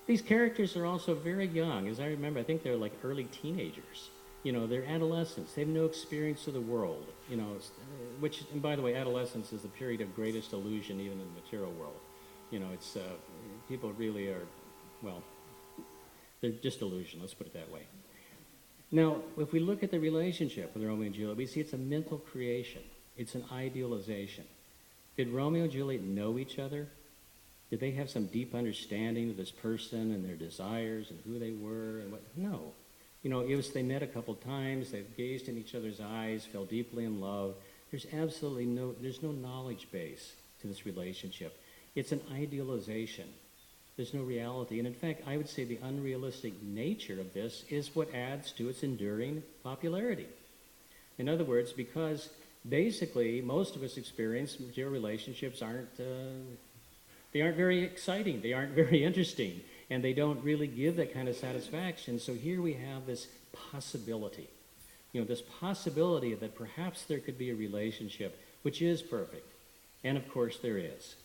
These characters are also very young. As I remember, I think they're like early teenagers. They're adolescents. They have no experience of the world. Which, and by the way, adolescence is the period of greatest illusion even in the material world. It's people really are, they're just illusion. Let's put it that way. Now, if we look at the relationship with Romeo and Juliet, we see it's a mental creation. It's an idealization. Did Romeo and Juliet know each other? Did they have some deep understanding of this person and their desires and who they were and what? No. They met a couple times, they gazed in each other's eyes, fell deeply in love, there's no knowledge base to this relationship. It's an idealization. There's no reality. And in fact, I would say the unrealistic nature of this is what adds to its enduring popularity. In other words, because basically most of us experience material relationships they aren't very exciting, they aren't very interesting, and they don't really give that kind of satisfaction. So here we have this possibility. This possibility that perhaps there could be a relationship which is perfect. And of course there is.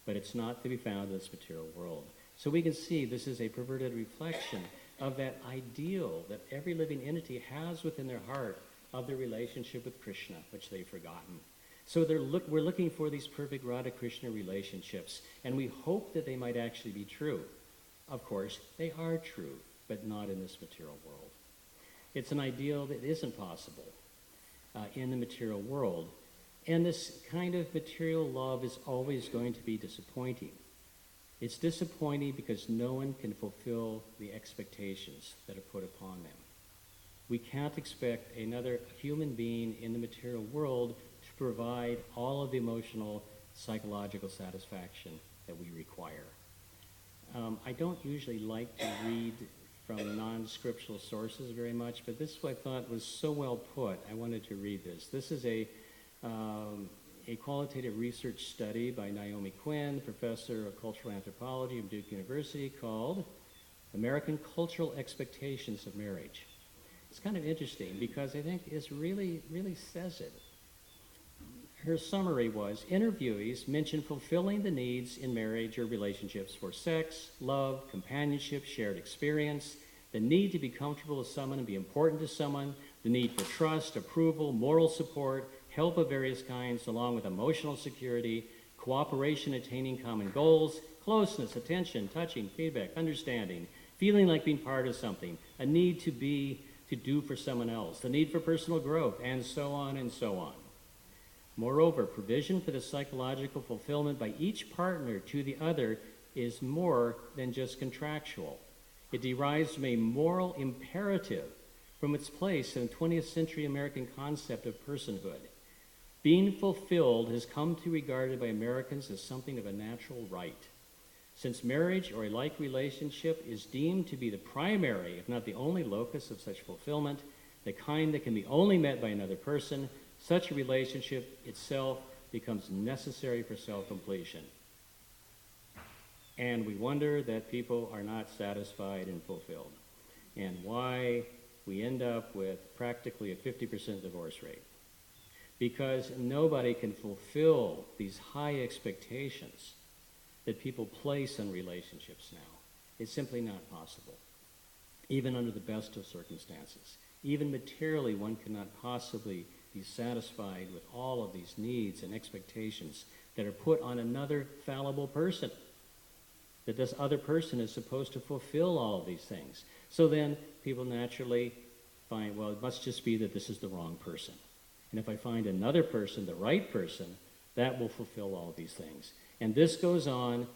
But it's not to be found in this material world. So we can see this is a perverted reflection of that ideal that every living entity has within their heart of their relationship with Krishna, which they've forgotten. So we're looking for these perfect Radha-Krishna relationships, and we hope that they might actually be true. Of course, they are true, but not in this material world. It's an ideal that isn't possible in the material world. And this kind of material love is always going to be disappointing. It's disappointing because no one can fulfill the expectations that are put upon them. We can't expect another human being in the material world to provide all of the emotional, psychological satisfaction that we require. I don't usually like to read from non-scriptural sources very much, but this I thought was so well put, I wanted to read this. This is a qualitative research study by Naomi Quinn, professor of cultural anthropology of Duke University, called American Cultural Expectations of Marriage. It's kind of interesting because I think it really says it. Her summary was, interviewees mentioned fulfilling the needs in marriage or relationships for sex, love, companionship, shared experience, the need to be comfortable with someone and be important to someone, the need for trust, approval, moral support, help of various kinds, along with emotional security, cooperation attaining common goals, closeness, attention, touching, feedback, understanding, feeling like being part of something, a need to do for someone else, the need for personal growth, and so on and so on. Moreover, provision for the psychological fulfillment by each partner to the other is more than just contractual. It derives from a moral imperative from its place in the 20th century American concept of personhood. Being fulfilled has come to be regarded by Americans as something of a natural right. Since marriage or a like relationship is deemed to be the primary, if not the only locus of such fulfillment, the kind that can be only met by another person, such a relationship itself becomes necessary for self-completion. And we wonder that people are not satisfied and fulfilled, and why we end up with practically a 50% divorce rate. Because nobody can fulfill these high expectations that people place on relationships now. It's simply not possible, even under the best of circumstances. Even materially, one cannot possibly be satisfied with all of these needs and expectations that are put on another fallible person. That this other person is supposed to fulfill all of these things. So then people naturally find, well, it must just be that this is the wrong person. And if I find another person, the right person, that will fulfill all of these things. And this goes on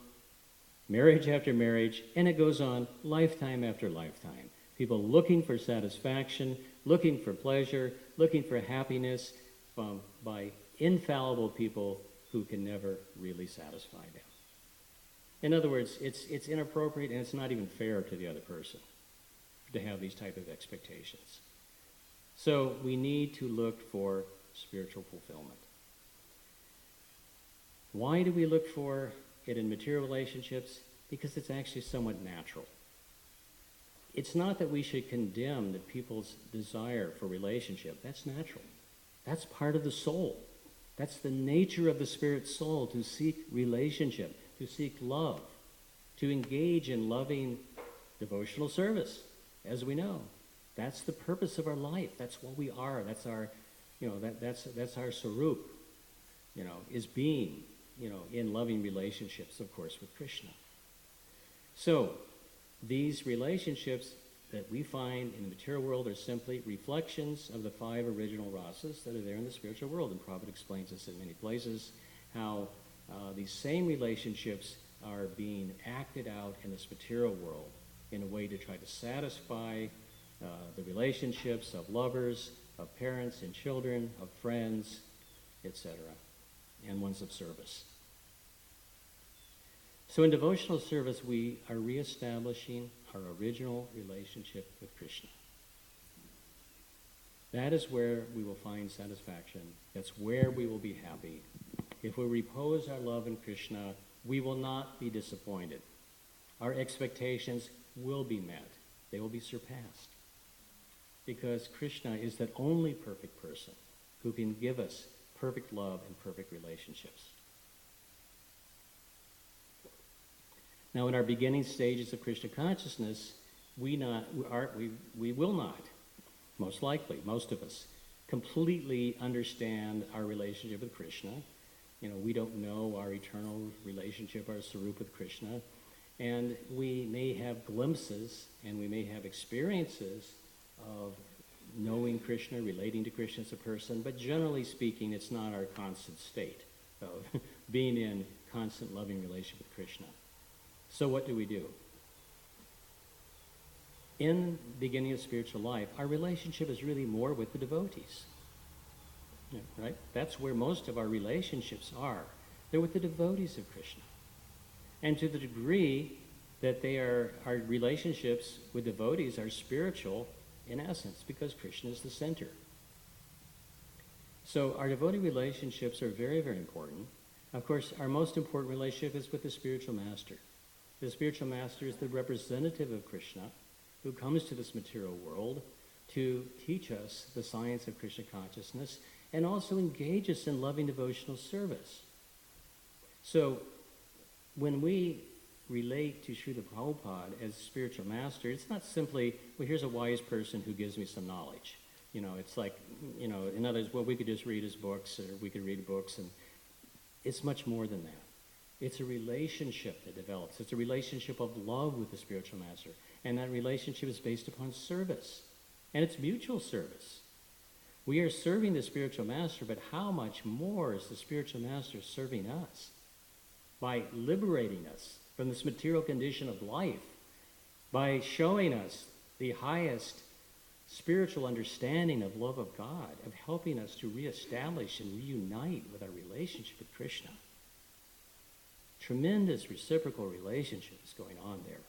marriage after marriage, and it goes on lifetime after lifetime. People looking for satisfaction, looking for pleasure, looking for happiness by infallible people who can never really satisfy them. In other words, it's inappropriate and it's not even fair to the other person to have these type of expectations. So we need to look for spiritual fulfillment. Why do we look for it in material relationships? Because it's actually somewhat natural. It's not that we should condemn the people's desire for relationship. That's natural. That's part of the soul. That's the nature of the spirit soul, to seek relationship, to seek love, to engage in loving devotional service, as we know. That's the purpose of our life. That's what we are. That's our, that's our sarup, is being, in loving relationships, of course, with Krishna. So, these relationships that we find in the material world are simply reflections of the 5 original rasas that are there in the spiritual world. And Prabhupada explains this in many places, how these same relationships are being acted out in this material world in a way to try to satisfy the relationships of lovers, of parents and children, of friends, etc., and ones of service. So in devotional service, we are reestablishing our original relationship with Krishna. That is where we will find satisfaction. That's where we will be happy. If we repose our love in Krishna, we will not be disappointed. Our expectations will be met. They will be surpassed. Because Krishna is that only perfect person who can give us perfect love and perfect relationships. Now, in our beginning stages of Krishna consciousness, we will not, most likely, most of us, completely understand our relationship with Krishna. We don't know our eternal relationship, our sarup with Krishna. And we may have glimpses and we may have experiences of knowing Krishna, relating to Krishna as a person, but generally speaking, it's not our constant state of being in constant loving relationship with Krishna. So what do we do? In the beginning of spiritual life, our relationship is really more with the devotees. Right? That's where most of our relationships are. They're with the devotees of Krishna. And to the degree that our relationships with devotees are spiritual in essence, because Krishna is the center. So our devotee relationships are very, very important. Of course, our most important relationship is with the spiritual master. The spiritual master is the representative of Krishna who comes to this material world to teach us the science of Krishna consciousness and also engage us in loving devotional service. So when we relate to Srila Prabhupada as spiritual master, it's not simply, well, here's a wise person who gives me some knowledge. It's like, in other words, well, we could just read his books or we could read books, and it's much more than that. It's a relationship that develops. It's a relationship of love with the spiritual master. And that relationship is based upon service. And it's mutual service. We are serving the spiritual master, but how much more is the spiritual master serving us? By liberating us from this material condition of life, by showing us the highest spiritual understanding of love of God, of helping us to reestablish and reunite with our relationship with Krishna. Tremendous reciprocal relationships going on there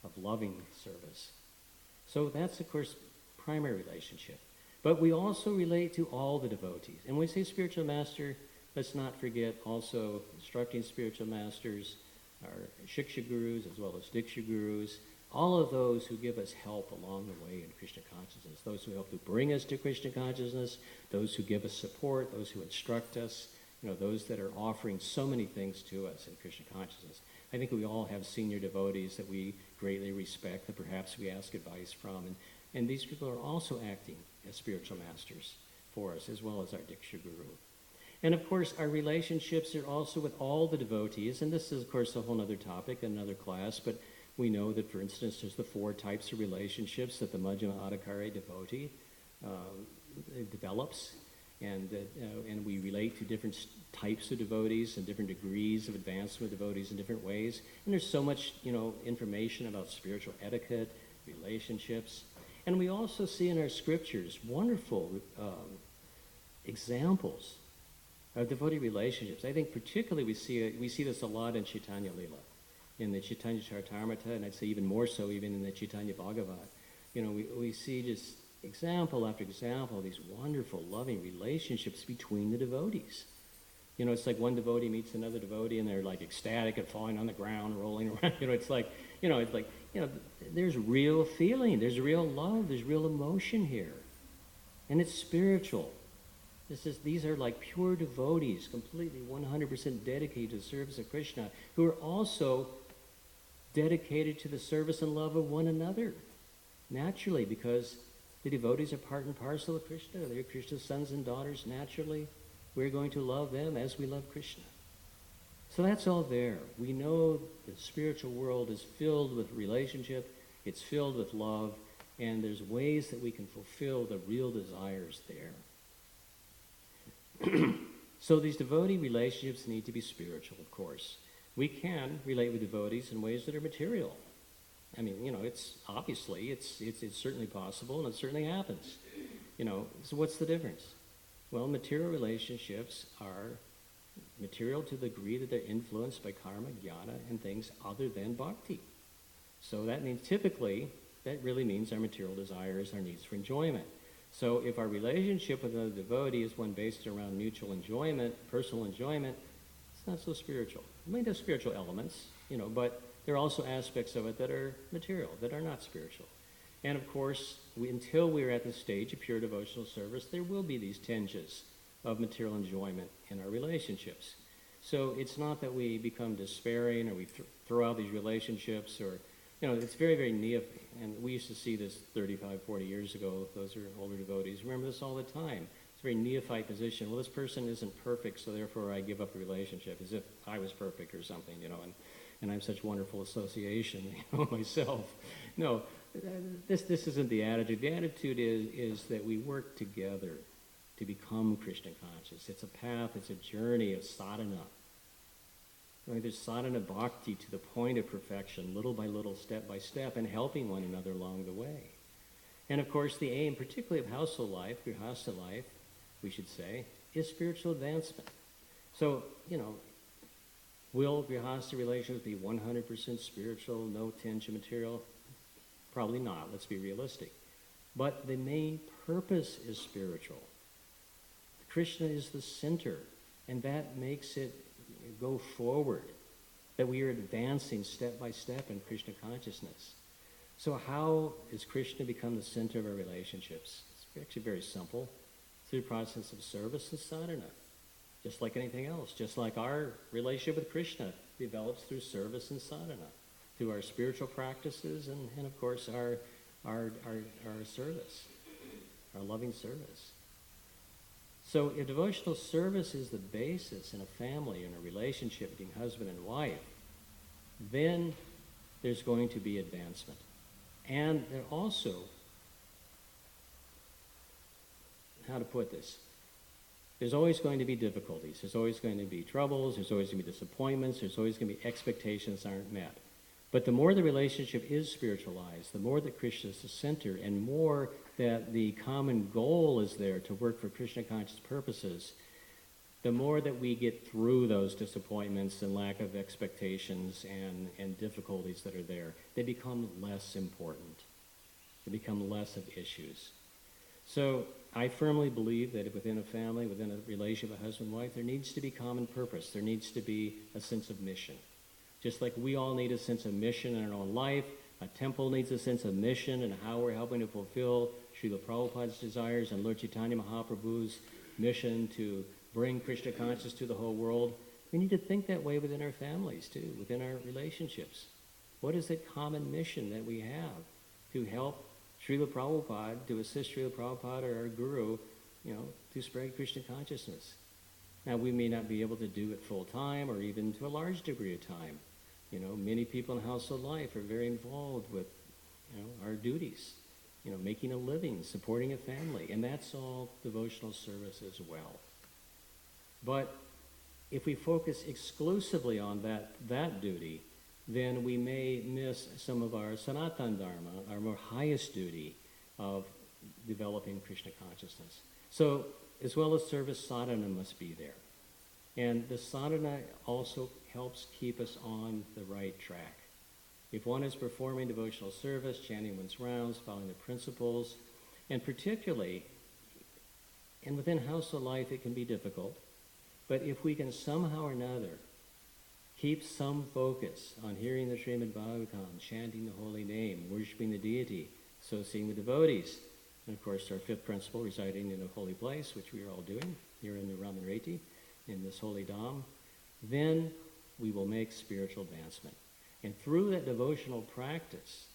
of loving service. So that's, of course, primary relationship. But we also relate to all the devotees. And when we say spiritual master, let's not forget also instructing spiritual masters, our Shiksha gurus as well as Diksha gurus, all of those who give us help along the way in Krishna consciousness, those who help to bring us to Krishna consciousness, those who give us support, those who instruct us, those that are offering so many things to us in Krishna consciousness. I think we all have senior devotees that we greatly respect, that perhaps we ask advice from, and these people are also acting as spiritual masters for us, as well as our Diksha guru. And of course, our relationships are also with all the devotees, and this is, of course, a whole other topic, another class, but we know that, for instance, there's the 4 types of relationships that the Majjhima Adhikari devotee develops, and we relate to different types of devotees and different degrees of advancement of devotees in different ways. And there's so much, information about spiritual etiquette, relationships. And we also see in our scriptures wonderful examples of devotee relationships. I think particularly we see this a lot in Chaitanya Lila, in the Chaitanya Charitamrita, and I'd say even more so even in the Chaitanya Bhagavat. We see just example after example of these wonderful, loving relationships between the devotees. It's like one devotee meets another devotee and they're like ecstatic and falling on the ground, rolling around. There's real feeling, there's real love, there's real emotion here. And it's spiritual. These are like pure devotees, completely 100% dedicated to the service of Krishna, who are also dedicated to the service and love of one another. Naturally, because the devotees are part and parcel of Krishna. They're Krishna's sons and daughters. Naturally, we're going to love them as we love Krishna. So that's all there. We know the spiritual world is filled with relationship. It's filled with love. And there's ways that we can fulfill the real desires there. So these devotee relationships need to be spiritual, of course. We can relate with devotees in ways that are material. I mean, it's obviously, it's certainly possible, and it certainly happens. So what's the difference? Well, material relationships are material to the degree that they're influenced by karma, jnana, and things other than bhakti. So that means typically, that really means our material desires, our needs for enjoyment. So if our relationship with another devotee is one based around mutual enjoyment, personal enjoyment, it's not so spiritual. It might have spiritual elements, but there are also aspects of it that are material, that are not spiritual. And of course, until we're at the stage of pure devotional service, there will be these tinges of material enjoyment in our relationships. So it's not that we become despairing or we throw out these relationships or, it's very, very neophyte. And we used to see this 35, 40 years ago. Those are older devotees. Remember this all the time. It's a very neophyte position. Well, this person isn't perfect, so therefore I give up the relationship as if I was perfect or something, and I'm such wonderful association, myself. No, this isn't the attitude. The attitude is that we work together to become Krishna conscious. It's a path, it's a journey of sadhana. There's sadhana bhakti to the point of perfection, little by little, step by step, and helping one another along the way. And of course, the aim, particularly of household life, grihastha life, we should say, is spiritual advancement. So, will grihastha relations be 100% spiritual, no tinge of material? Probably not, let's be realistic. But the main purpose is spiritual. Krishna is the center, and that makes it go forward, that we are advancing step by step in Krishna consciousness. So how does Krishna become the center of our relationships? It's actually very simple, through the process of service and sadhana, just like anything else, just like our relationship with Krishna develops through service and sadhana, through our spiritual practices and of course our service, our loving service. So if devotional service is the basis in a family, in a relationship between husband and wife, then there's going to be advancement. And there also, how to put this, there's always going to be difficulties, there's always going to be troubles, there's always going to be disappointments, there's always going to be expectations that aren't met. But the more the relationship is spiritualized, the more that Krishna is the center, and more that the common goal is there to work for Krishna conscious purposes, the more that we get through those disappointments and lack of expectations and difficulties that are there, they become less important. They become less of issues. So I firmly believe that within a family, within a relationship of husband and wife, there needs to be common purpose. There needs to be a sense of mission. Just like we all need a sense of mission in our own life, a temple needs a sense of mission and how we're helping to fulfill Srila Prabhupada's desires and Lord Chaitanya Mahaprabhu's mission to bring Krishna consciousness to the whole world. We need to think that way within our families too, within our relationships. What is that common mission that we have to help Srila Prabhupada, to assist Srila Prabhupada or our Guru, to spread Krishna consciousness? Now, we may not be able to do it full time or even to a large degree of time. Many people in household life are very involved with, our duties, making a living, supporting a family, and that's all devotional service as well. But if we focus exclusively on that duty, then we may miss some of our Sanatana Dharma, our more highest duty of developing Krishna consciousness. So, as well as service, sadhana must be there. And the sadhana also helps keep us on the right track. If one is performing devotional service, chanting one's rounds, following the principles, and particularly, and within household life it can be difficult, but if we can somehow or another keep some focus on hearing the Srimad Bhagavatam, chanting the holy name, worshiping the deity, associating with devotees, and of course our fifth principle, residing in a holy place, which we are all doing here in the Ramanreti, in this holy Dham, then we will make spiritual advancement. And through that devotional practice,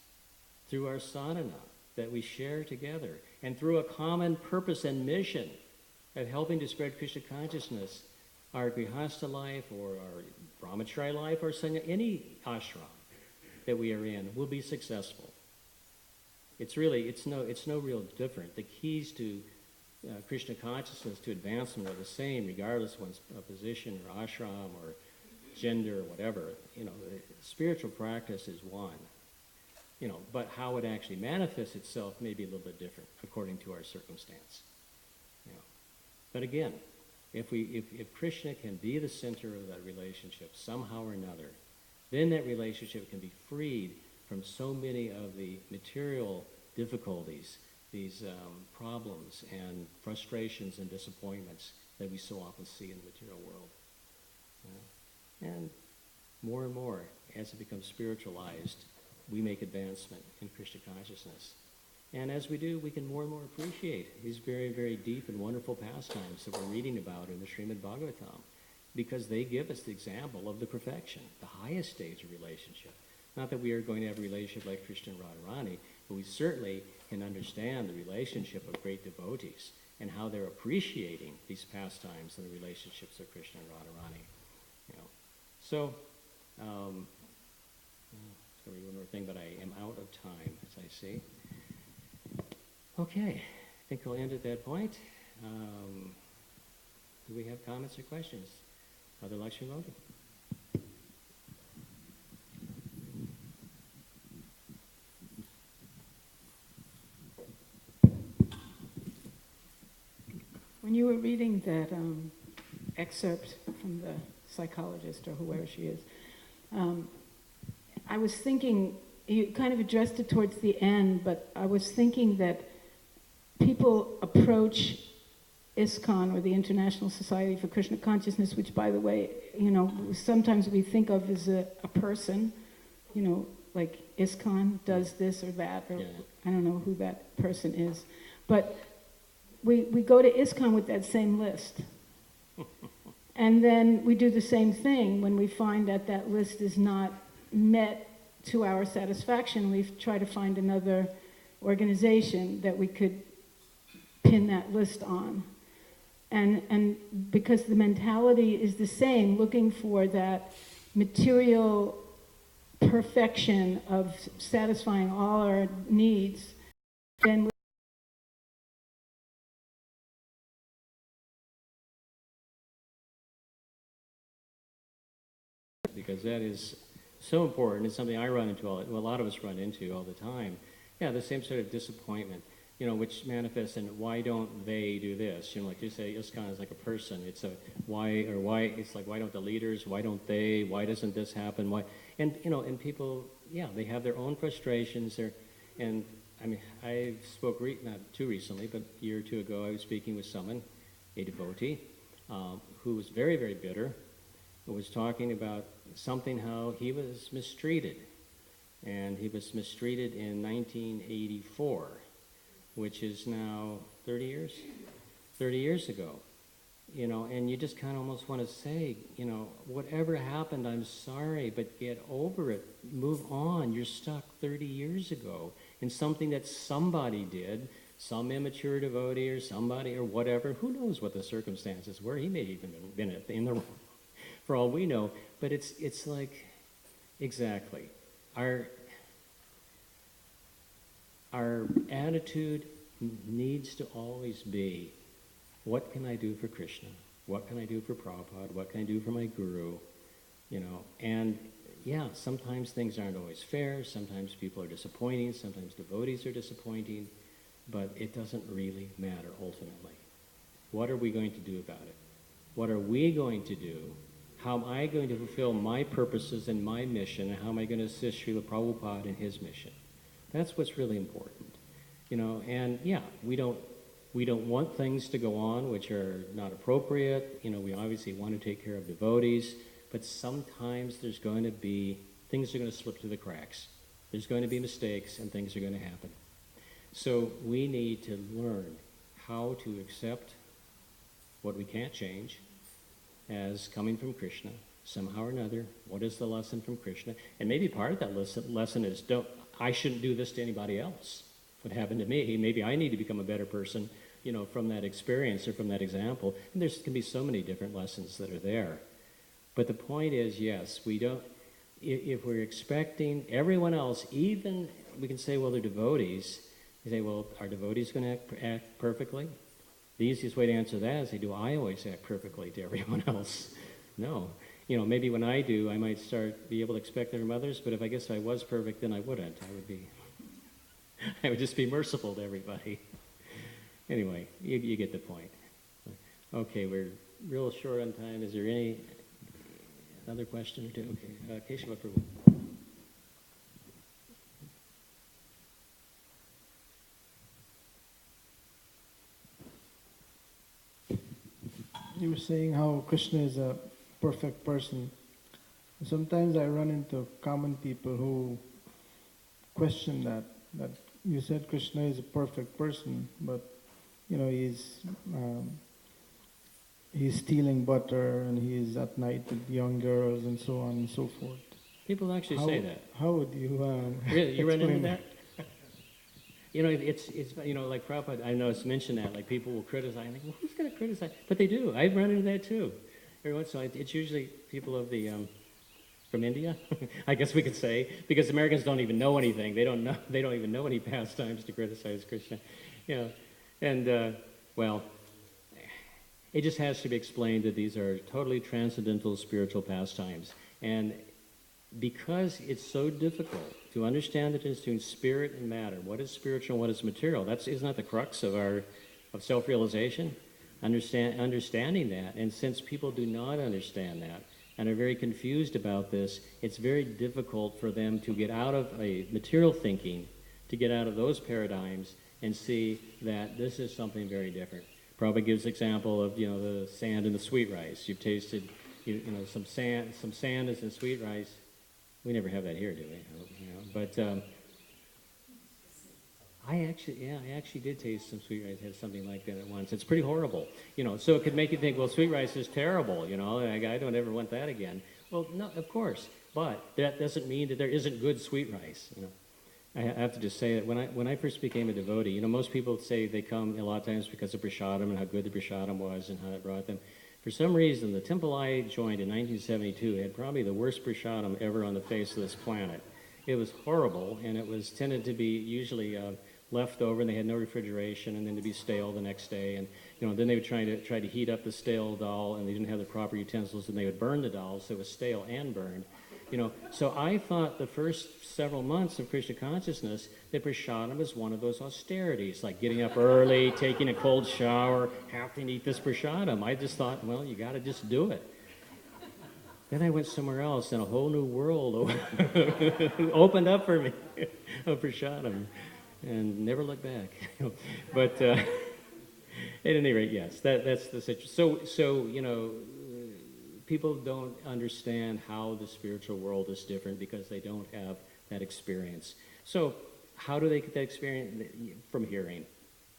through our sadhana that we share together, and through a common purpose and mission of helping to spread Krishna consciousness, our grihastha life or our brahmachari life or any ashram that we are in will be successful. It's no real different. The keys to Krishna consciousness, to advancement, are the same regardless of one's position or ashram or gender or whatever. Spiritual practice is one. But how it actually manifests itself may be a little bit different according to our circumstance. But again, if Krishna can be the center of that relationship somehow or another, then that relationship can be freed from so many of the material difficulties, these problems and frustrations and disappointments that we so often see in the material world. And more, as it becomes spiritualized, we make advancement in Krishna consciousness. And as we do, we can more and more appreciate these very, very deep and wonderful pastimes that we're reading about in the Srimad Bhagavatam, because they give us the example of the perfection, the highest stage of relationship. Not that we are going to have a relationship like Krishna and Radharani, but we certainly can understand the relationship of great devotees and how they're appreciating these pastimes and the relationships of Krishna and Radharani. So, there's going to be one more thing, but I am out of time, as I see. Okay, I think we'll end at that point. Do we have comments or questions? Other Lakshmi Modi? When you were reading that excerpt from the psychologist or whoever she is, I was thinking, you kind of addressed it towards the end, but I was thinking that people approach ISKCON, or the International Society for Krishna Consciousness, which, by the way, sometimes we think of as a person, like ISKCON does this or that, or I don't know who that person is. But we go to ISKCON with that same list. And then we do the same thing when we find that that list is not met to our satisfaction. We try to find another organization that we could pin that list on. And because the mentality is the same, looking for that material perfection of satisfying all our needs, then because that is so important. It's something I run into a lot of us run into all the time. Yeah, the same sort of disappointment, which manifests in why don't they do this? Like you say, ISKCON is like a person. It's a why, it's like, why don't the leaders, why don't they, why doesn't this happen? Why? And, and people, they have their own frustrations. And I mean, I spoke, not too recently, but a year or two ago, I was speaking with someone, a devotee, who was very, very bitter, who was talking about something, how he was mistreated. And he was mistreated in 1984, which is now 30 years ago. And you just kind of almost want to say, whatever happened, I'm sorry, but get over it. Move on. You're stuck 30 years ago in something that somebody did, some immature devotee or somebody or whatever. Who knows what the circumstances were? He may have even been in the wrong, for all we know. But it's like, exactly. Our attitude needs to always be, what can I do for Krishna? What can I do for Prabhupada? What can I do for my guru? And sometimes things aren't always fair. Sometimes people are disappointing. Sometimes devotees are disappointing. But it doesn't really matter ultimately. What are we going to do about it? What are we going to do? How am I going to fulfill my purposes and my mission? And how am I going to assist Srila Prabhupada in his mission? That's what's really important. And we don't want things to go on which are not appropriate. We obviously want to take care of devotees, but sometimes things are going to slip through the cracks. There's going to be mistakes and things are going to happen. So we need to learn how to accept what we can't change as coming from Krishna, somehow or another. What is the lesson from Krishna? And maybe part of that lesson is, I shouldn't do this to anybody else. What happened to me, maybe I need to become a better person, from that experience or from that example. And there can be so many different lessons that are there. But the point is, yes, if we're expecting everyone else, even, we can say, well, they're devotees. You say, well, are devotees going to act perfectly? The easiest way to answer that is, do I always act perfectly to everyone else? No. Maybe when I do, I might be able to expect that from others, but if I was perfect, then I wouldn't. I would just be merciful to everybody. Anyway, you get the point. Okay, we're real short on time. Is there any other question or two? Okay, Keshava Prabhu. You were saying how Krishna is a perfect person. Sometimes I run into common people who question that you said Krishna is a perfect person, but he's stealing butter and he's at night with young girls and so on and so forth. People actually say that. How would you Really, you run into explain that? It's like Prabhupada, I know it's mentioned that, like people will criticize, and I think, well, who's going to criticize? But they do. I've run into that too. Every once in a while, it's usually people of the, from India, I guess we could say, because Americans don't even know anything. They don't even know any pastimes to criticize Krishna. Well, it just has to be explained that these are totally transcendental spiritual pastimes. And because it's so difficult to understand the difference between spirit and matter, what is spiritual and what is material, isn't that the crux of self-realization? Understanding that. And since people do not understand that and are very confused about this, it's very difficult for them to get out of a material thinking, to get out of those paradigms and see that this is something very different. Prabhupada gives example of the sand and the sweet rice. You've tasted some sand is in sweet rice. We never have that here, do we? But I actually did taste some sweet rice. Had something like that at once. It's pretty horrible, So it could make you think, well, sweet rice is terrible, I don't ever want that again. Well, no, of course, but that doesn't mean that there isn't good sweet rice. I have to just say that when I first became a devotee, most people say they come a lot of times because of prasadam and how good the prasadam was and how it brought them. For some reason, the temple I joined in 1972 had probably the worst prasadam ever on the face of this planet. It was horrible, and it was tended to be usually left over, and they had no refrigeration, and then to be stale the next day. And then they would try to heat up the stale dal, and they didn't have the proper utensils, and they would burn the dal, so it was stale and burned. So I thought the first several months of Krishna consciousness that prasadam was one of those austerities, like getting up early, taking a cold shower, having to eat this prasadam. I just thought, well, you got to just do it. Then I went somewhere else, and a whole new world opened up for me of prasadam, and never looked back. But at any rate, yes, that's the situation. So people don't understand how the spiritual world is different because they don't have that experience. So how do they get that experience? From hearing.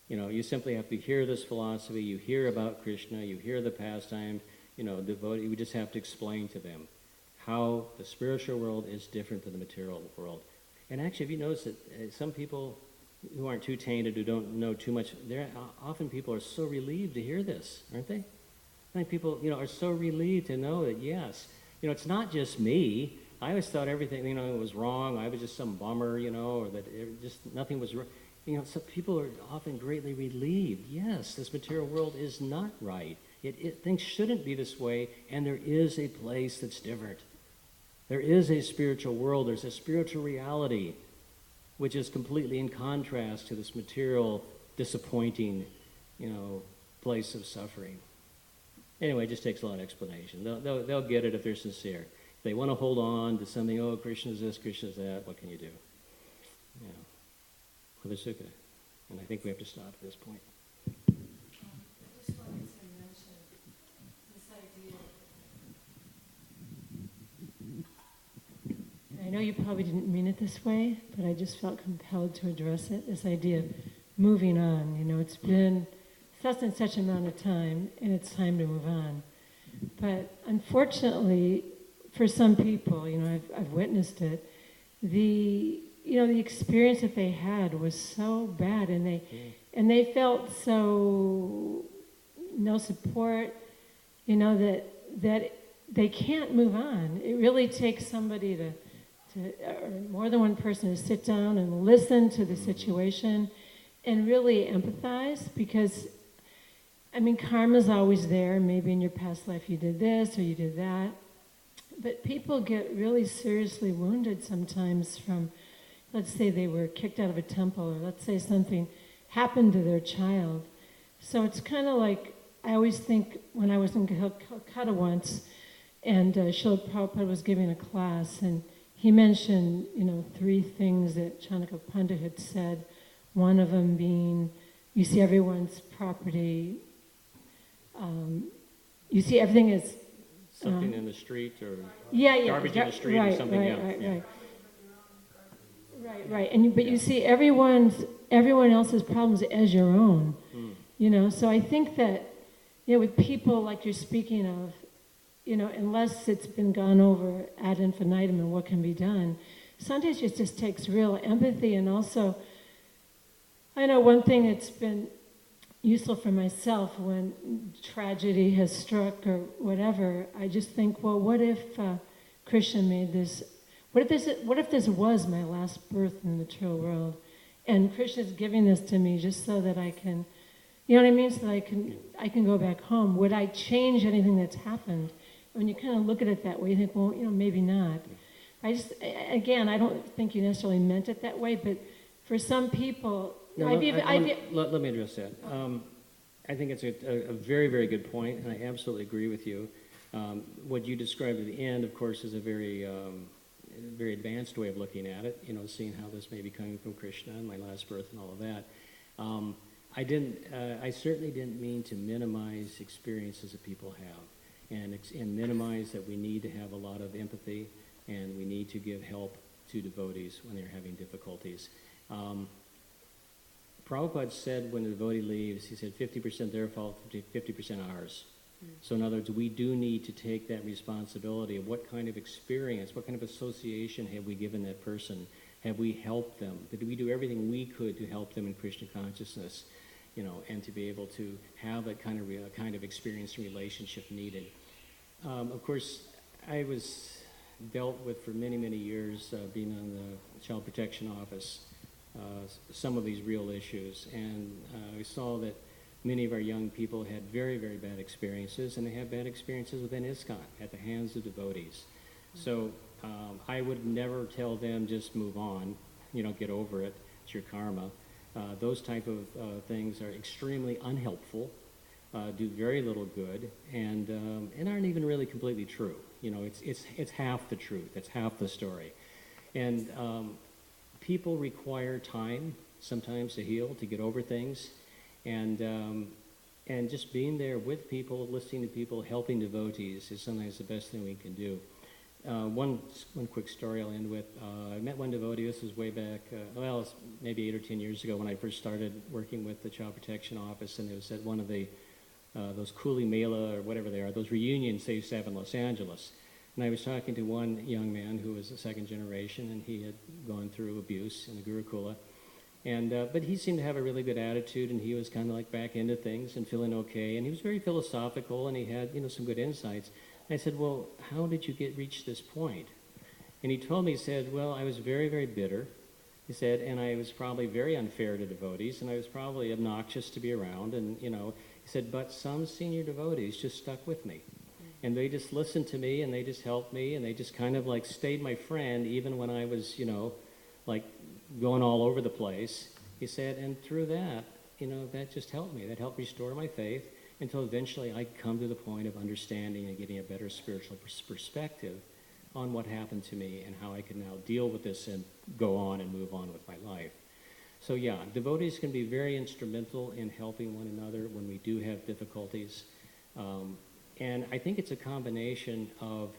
You simply have to hear this philosophy, you hear about Krishna, you hear the pastime, devotee, we just have to explain to them how the spiritual world is different than the material world. And actually, if you notice that some people who aren't too tainted, who don't know too much, often people are so relieved to hear this, aren't they? I think people, are so relieved to know that, yes, it's not just me. I always thought everything, was wrong. I was just some bummer, or that just nothing was wrong. So people are often greatly relieved. Yes, this material world is not right. Things shouldn't be this way, and there is a place that's different. There is a spiritual world. There's a spiritual reality, which is completely in contrast to this material, disappointing, place of suffering. Anyway, it just takes a lot of explanation. They'll get it if they're sincere. If they want to hold on to something, oh, Krishna's this, Krishna's that, what can you do? Mother Sukha. And I think we have to stop at this point. I just wanted to mention this idea. I know you probably didn't mean it this way, but I just felt compelled to address it. This idea of moving on. It's been such and such amount of time, and it's time to move on. But unfortunately, for some people, I've witnessed it, the experience that they had was so bad, and they felt so no support, that they can't move on. It really takes somebody to or more than one person to sit down and listen to the situation and really empathize, because karma's always there. Maybe in your past life you did this or you did that. But people get really seriously wounded sometimes from, let's say they were kicked out of a temple, or let's say something happened to their child. So it's kind of like I always think when I was in Calcutta once, and Srila Prabhupada was giving a class, and he mentioned, 3 things that Chanaka Pandit had said. One of them being, you see everyone's property, you see everything as Something in the street or garbage in the street or something. Right. But you see everyone else's problems as your own. So I think that, with people like you're speaking of, unless it's been gone over ad infinitum and what can be done, sometimes it just takes real empathy. And also, I know one thing that's been useful for myself when tragedy has struck or whatever, I just think, well, what if Krishna made this, what if this was my last birth in the material world, and Krishna's giving this to me just so that I can, so that I can go back home. Would I change anything that's happened? When you kind of look at it that way, you think, well, maybe not. I don't think you necessarily meant it that way, but for some people, let me address that. I think it's a very, very good point, and I absolutely agree with you. What you described at the end, of course, is a very, very advanced way of looking at it. Seeing how this may be coming from Krishna and my last birth and all of that. I certainly didn't mean to minimize experiences that people have, and minimize that we need to have a lot of empathy, and we need to give help to devotees when they're having difficulties. Prabhupada said when the devotee leaves, he said 50% their fault, 50% ours. So in other words, we do need to take that responsibility of what kind of experience, what kind of association have we given that person? Have we helped them? Did we do everything we could to help them in Krishna consciousness, and to be able to have that kind of experience and relationship needed? Of course, I was dealt with for many, many years, being on the Child Protection Office, some of these real issues, and we saw that many of our young people had very, very bad experiences, and they have bad experiences within ISKCON at the hands of devotees. So I would never tell them just move on, get over it, it's your karma. Those type of things are extremely unhelpful, do very little good, and aren't even really completely true. It's half the truth, it's half the story. And people require time sometimes to heal, to get over things, and just being there with people, listening to people, helping devotees is sometimes the best thing we can do. One quick story I'll end with. I met one devotee, this was way back, it's maybe 8 or 10 years ago when I first started working with the Child Protection Office, and it was at one of the those Kuli Mela or whatever they are, those reunions they used to have in Los Angeles. And I was talking to one young man who was a second generation, and he had gone through abuse in the Gurukula. And but he seemed to have a really good attitude, and he was kind of like back into things and feeling okay. And he was very philosophical, and he had some good insights. I said, well, how did you reach this point? And he told me, he said, well, I was very, very bitter. He said, and I was probably very unfair to devotees, and I was probably obnoxious to be around. And he said, but some senior devotees just stuck with me. And they just listened to me, and they just helped me, and they just kind of like stayed my friend even when I was, like going all over the place. He said, and through that, that just helped me. That helped restore my faith until eventually I come to the point of understanding and getting a better spiritual perspective on what happened to me and how I can now deal with this and go on and move on with my life. So yeah, devotees can be very instrumental in helping one another when we do have difficulties. And I think it's a combination of,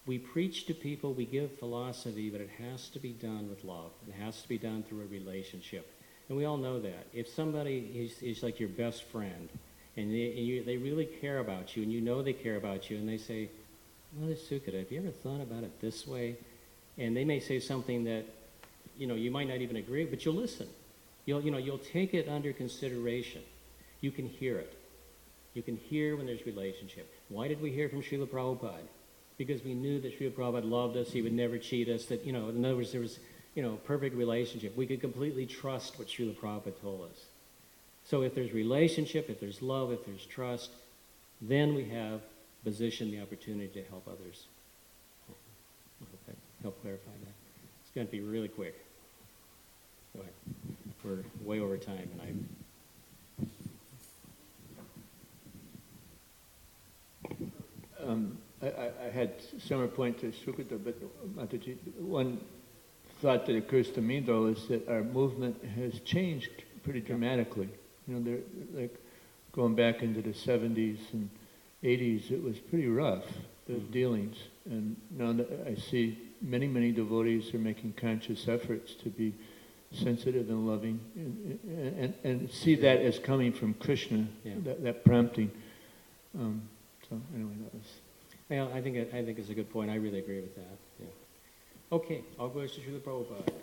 we preach to people, we give philosophy, but it has to be done with love. It has to be done through a relationship. And we all know that. If somebody is like your best friend, and they really care about you, and they care about you, and they say, Mother Sukata, have you ever thought about it this way? And they may say something that, you might not even agree, but you'll listen. You'll take it under consideration. You can hear it. You can hear when there's relationship. Why did we hear from Srila Prabhupada? Because we knew that Srila Prabhupada loved us, he would never cheat us, that, in other words, there was, perfect relationship. We could completely trust what Srila Prabhupada told us. So if there's relationship, if there's love, if there's trust, then we have positioned the opportunity to help others. I hope that helped clarify that. It's going to be really quick. Go ahead. We're way over time, and similar point to Sukata, but Mataji, one thought that occurs to me though is that our movement has changed pretty dramatically. You know, like going back into the 70s and 80s, it was pretty rough, the dealings. And now that I see many devotees are making conscious efforts to be sensitive and loving, and see that as coming from Krishna, that prompting. So anyway, that was. Yeah, I think it's a good point. I really agree with that. Yeah. Okay, I'll go to Srila Prabhupada.